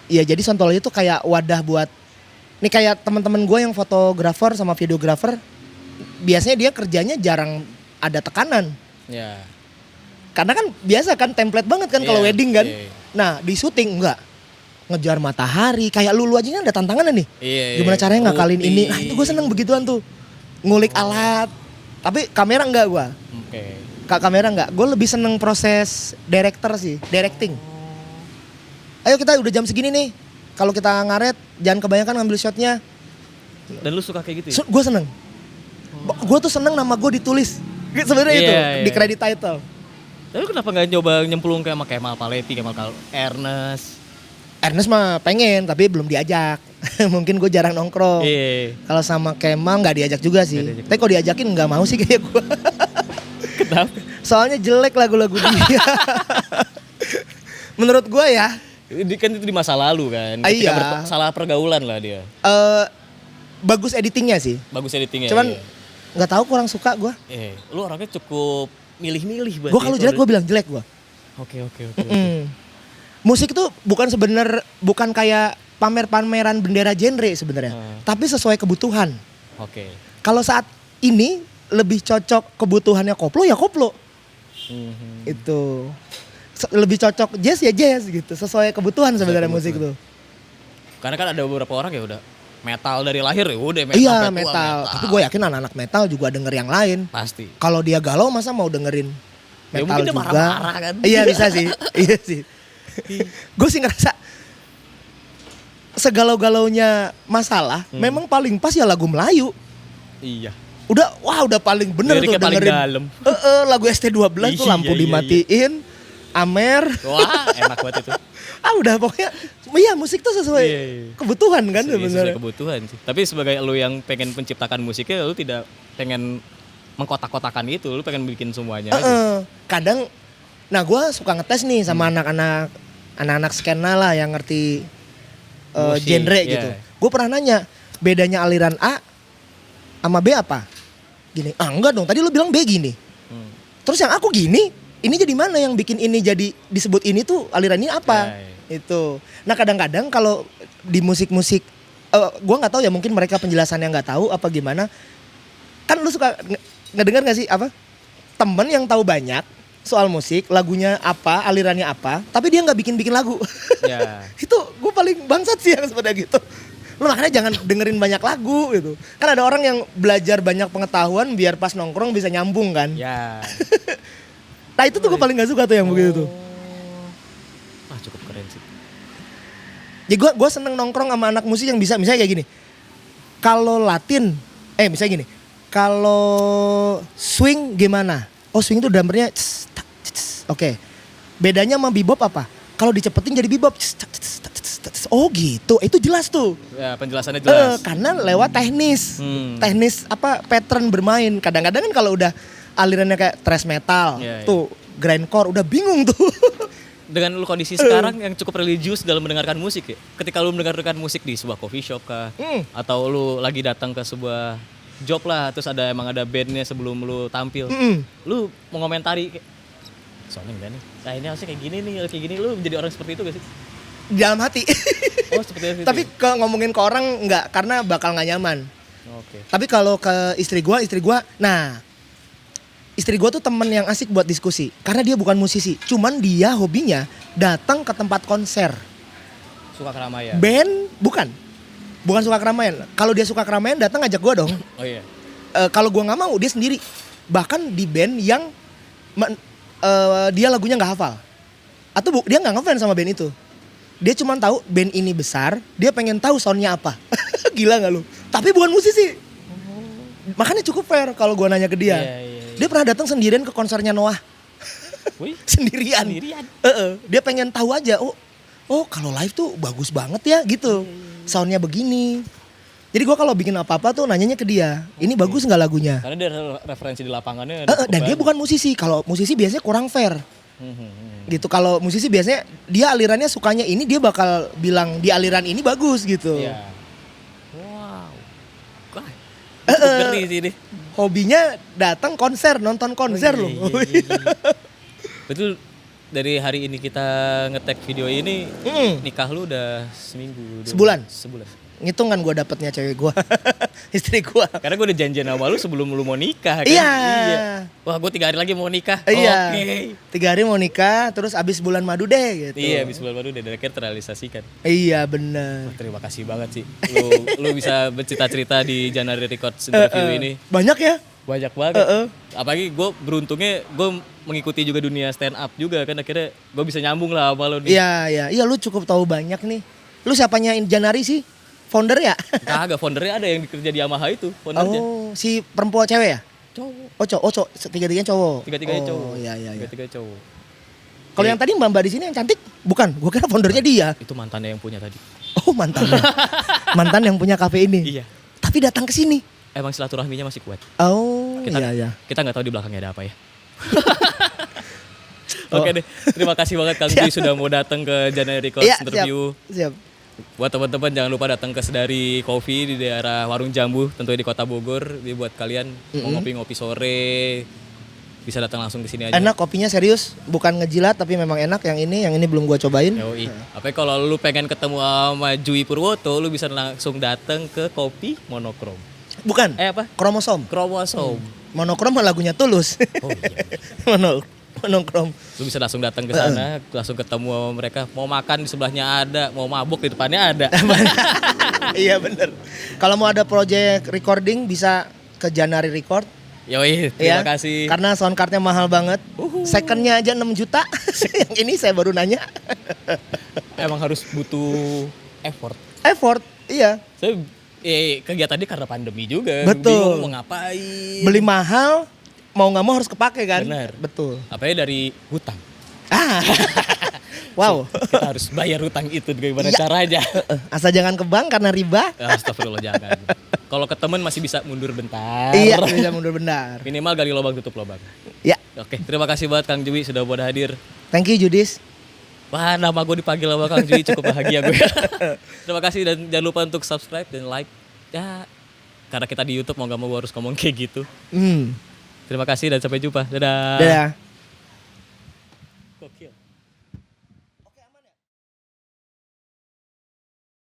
B: Iya jadi Sontoloyo itu kayak wadah buat nih kayak teman-teman gue yang fotografer sama videografer. Biasanya dia kerjanya jarang ada tekanan. Karena kan biasa kan template banget kan kalau wedding kan. Nah di syuting enggak. Ngejar matahari kayak Lulu aja kan ada tantangan nih. Gimana caranya ngakalin ini? Nah itu gue seneng begituan tuh. Ngulik alat. Tapi kamera enggak gue. Kamera enggak. Gue lebih seneng proses director sih. Directing. Ayo kita udah jam segini nih. Kalau kita ngaret jangan kebanyakan ngambil shotnya.
A: Dan lu suka kayak gitu ya?
B: Gue seneng. Gue tuh seneng nama gue ditulis. Sebenarnya itu di credit title.
A: Tapi kenapa gak nyoba nyemplung kayak sama Kemal Palevi,
B: Ernest mah pengen tapi belum diajak. Mungkin gue jarang nongkrong. Kalau sama Kemal nggak diajak juga sih. Tapi kalau diajakin nggak mau sih kayak gue.
A: Kenapa?
B: Soalnya jelek lagu-lagu dia. Menurut gue ya.
A: Kan itu di masa lalu kan.
B: Iya.
A: Salah pergaulan lah dia.
B: Bagus editingnya sih.
A: Bagus editingnya.
B: Cuman nggak tahu kurang suka gue.
A: Lu orangnya cukup milih-milih.
B: Gue kalau jelek gue bilang jelek gue.
A: Oke.
B: Musik itu bukan kayak pamer-pameran bendera genre sebenarnya, tapi sesuai kebutuhan. Kalau saat ini lebih cocok kebutuhannya koplo ya koplo. Itu lebih cocok jazz ya jazz gitu, sesuai kebutuhan sebenarnya musik itu.
A: Karena kan ada beberapa orang ya udah metal dari lahir ya udah metal.
B: Iya metal. Tapi gue yakin anak-anak metal juga denger yang lain.
A: Pasti.
B: Kalau dia galau masa mau dengerin metal
A: ya,
B: juga?
A: Marah-marah kan.
B: Iya bisa sih. Iya sih. Gue sih ngerasa segalau-galaunya masalah memang paling pas ya lagu Melayu.
A: Iya.
B: Udah paling bener
A: liriknya
B: tuh
A: paling
B: dengerin.
A: dalam.
B: Lagu ST12 tuh lampu dimatiin. Amer.
A: Wah enak banget itu.
B: Udah pokoknya iya musik tuh sesuai kebutuhan kan
A: Sesuai
B: sebenarnya.
A: kebutuhan sih. Tapi sebagai lu yang pengen menciptakan musiknya, lu tidak pengen mengkotak-kotakan itu, lu pengen bikin semuanya aja.
B: Kadang gue suka ngetes nih sama anak-anak skena lah yang ngerti genre gitu. Gue pernah nanya bedanya aliran A sama B apa? Gini, enggak dong tadi lu bilang B gini. Terus yang aku gini, ini jadi mana yang bikin ini jadi disebut ini tuh aliran ini apa? Itu. Nah kadang-kadang kalau di musik-musik, gue nggak tahu ya mungkin mereka penjelasannya nggak tahu apa gimana. Kan lu suka ngedengar nggak sih apa? Temen yang tahu banyak soal musik, lagunya apa, alirannya apa, tapi dia nggak bikin lagu. Itu gue paling bangsat sih yang seperti gitu. Lu makanya jangan dengerin banyak lagu gitu. Kan ada orang yang belajar banyak pengetahuan biar pas nongkrong bisa nyambung kan. Nah itu tuh gue paling gak suka tuh yang begitu tuh.
A: Cukup keren sih.
B: Jadi gue seneng nongkrong sama anak musik yang bisa misalnya kayak gini. Kalau Latin, misalnya gini. Kalau swing gimana? Oh swing itu drummernya oke. Bedanya sama bebop apa? Kalau dicepetin jadi bebop. Oh gitu, itu jelas tuh.
A: Ya penjelasannya jelas.
B: Karena lewat teknis. Teknis apa pattern bermain. Kadang-kadang kan kalau udah alirannya kayak thrash metal, tuh grindcore udah bingung tuh.
A: Dengan lu kondisi sekarang yang cukup religius dalam mendengarkan musik ya. Ketika lu mendengarkan musik di sebuah coffee shop kah, atau lu lagi datang ke sebuah job lah, terus emang ada bandnya sebelum lu tampil, lu mau ngomentari kayak, soalnya enggak nih, nah ini harusnya kayak gini, lu menjadi orang seperti itu gak sih?
B: Di dalam hati.
A: Oh seperti itu.
B: Tapi kalau ngomongin ke orang enggak, karena bakal gak nyaman. Tapi kalau ke istri gue, nah istri gue tuh temen yang asik buat diskusi. Karena dia bukan musisi, cuman dia hobinya datang ke tempat konser.
A: Suka keramaian?
B: Band, bukan suka keramaian. Kalau dia suka keramaian datang ngajak gue dong.
A: Oh iya.
B: Kalau gue nggak mau dia sendiri. Bahkan di band yang dia lagunya nggak hafal. Atau dia nggak ngefans sama band itu. Dia cuma tahu band ini besar, dia pengen tahu soundnya apa. Gila nggak lu? Tapi bukan musisi. Makanya cukup fair kalau gue nanya ke dia. Dia pernah datang sendirian ke konsernya Noah. Sendirian. Dia pengen tahu aja. Oh oh kalau live tuh bagus banget ya gitu, soundnya begini. Jadi gue kalau bikin apa-apa tuh nanyanya ke dia, ini bagus nggak lagunya?
A: Karena dia referensi di lapangannya.
B: Dan dia bukan musisi. Kalau musisi biasanya kurang fair. Gitu. Kalau musisi biasanya dia alirannya sukanya ini, dia bakal bilang di aliran ini bagus gitu.
A: Iya. Wow. Wah. Ngeri sih ini.
B: Hobinya datang konser, nonton konser loh.
A: Betul. Dari hari ini kita nge-tag video ini, nikah lu udah seminggu.
B: Sebulan.
A: Ngitung
B: kan gue dapetnya cewek gue, istri gue.
A: Karena gue udah janjian sama lu sebelum lu mau nikah kan.
B: Iya.
A: Wah gue 3 hari lagi mau nikah.
B: Iya.
A: Oke.
B: 3 hari mau nikah, terus abis bulan madu deh gitu.
A: Iya, abis bulan madu udah akhirnya terrealisasikan.
B: Iya benar.
A: Terima kasih banget sih. Lu bisa bercerita-cerita di January Records interview ini.
B: Banyak ya?
A: Banyak banget. Apalagi gue beruntungnya gue mengikuti juga dunia stand up juga kan, akhirnya gue bisa nyambung lah sama lu nih.
B: Iya lu cukup tahu banyak nih. Lu siapanya Janari sih? Founder ya?
A: Kagak, foundernya ada yang kerja di Yamaha itu, foundernya.
B: Oh, si perempuan cewek ya?
A: Cowok.
B: Oh cowok, tiga-tiganya cowok.
A: Tiga-tiganya cowok.
B: Oh iya.
A: Tiga-tiga cowok.
B: Kalau yang tadi mbak di sini yang cantik, bukan? Gue kira foundernya dia.
A: Itu mantannya yang punya tadi.
B: Oh mantannya. Mantan yang punya kafe ini.
A: Iya.
B: Tapi datang ke sini.
A: Emang silaturahminya masih kuat.
B: Oh iya.
A: Kita nggak tahu di belakangnya ada apa ya. Oke deh, terima kasih banget Kang Ji sudah mau datang ke January Records interview.
B: Siap.
A: Buat teman-teman jangan lupa datang ke Sedari Coffee di daerah Warung Jambu, tentunya di Kota Bogor. Jadi buat kalian mau ngopi-ngopi sore bisa datang langsung ke sini aja.
B: Enak kopinya, serius, bukan ngejilat tapi memang enak. Yang ini belum gua cobain.
A: Yoi. Apalagi kalau lu pengen ketemu sama Jui Purwoto, lu bisa langsung datang ke Kopi Monokrom.
B: Bukan.
A: Apa?
B: Kromosom. Monokrom lagunya Tulus.
A: Oh iya.
B: Monokrom.
A: Lu bisa langsung datang ke sana, langsung ketemu sama mereka. Mau makan di sebelahnya ada, mau mabuk di depannya ada.
B: Iya bener. Kalau mau ada project recording bisa ke Janari Record.
A: Yoi, terima kasih.
B: Karena sound cardnya mahal banget. Secondnya aja 6 juta. Yang ini saya baru nanya.
A: Emang harus butuh
B: Effort, iya.
A: Saya kegiatannya karena pandemi juga.
B: Betul.
A: Bingung mau ngapain.
B: Beli mahal, mau nggak mau harus kepake kan?
A: Benar.
B: Betul.
A: Apalagi dari hutang.
B: Wow.
A: Kita harus bayar hutang itu gimana caranya.
B: Asal jangan ke bank karena riba.
A: Astagfirullah jangan. Kalau ke temen masih bisa mundur bentar.
B: Iya, bisa mundur bentar.
A: Minimal gali lubang tutup lubang.
B: Ya.
A: Oke, terima kasih banget Kang Jui sudah mau hadir.
B: Thank you Judis.
A: Wah, nama gue dipanggil sama Kang Jui, cukup bahagia gue. Terima kasih dan jangan lupa untuk subscribe dan like. Ya, karena kita di YouTube mau gak mau harus ngomong kayak gitu. Terima kasih dan sampai jumpa. Dadah.
B: Dadah.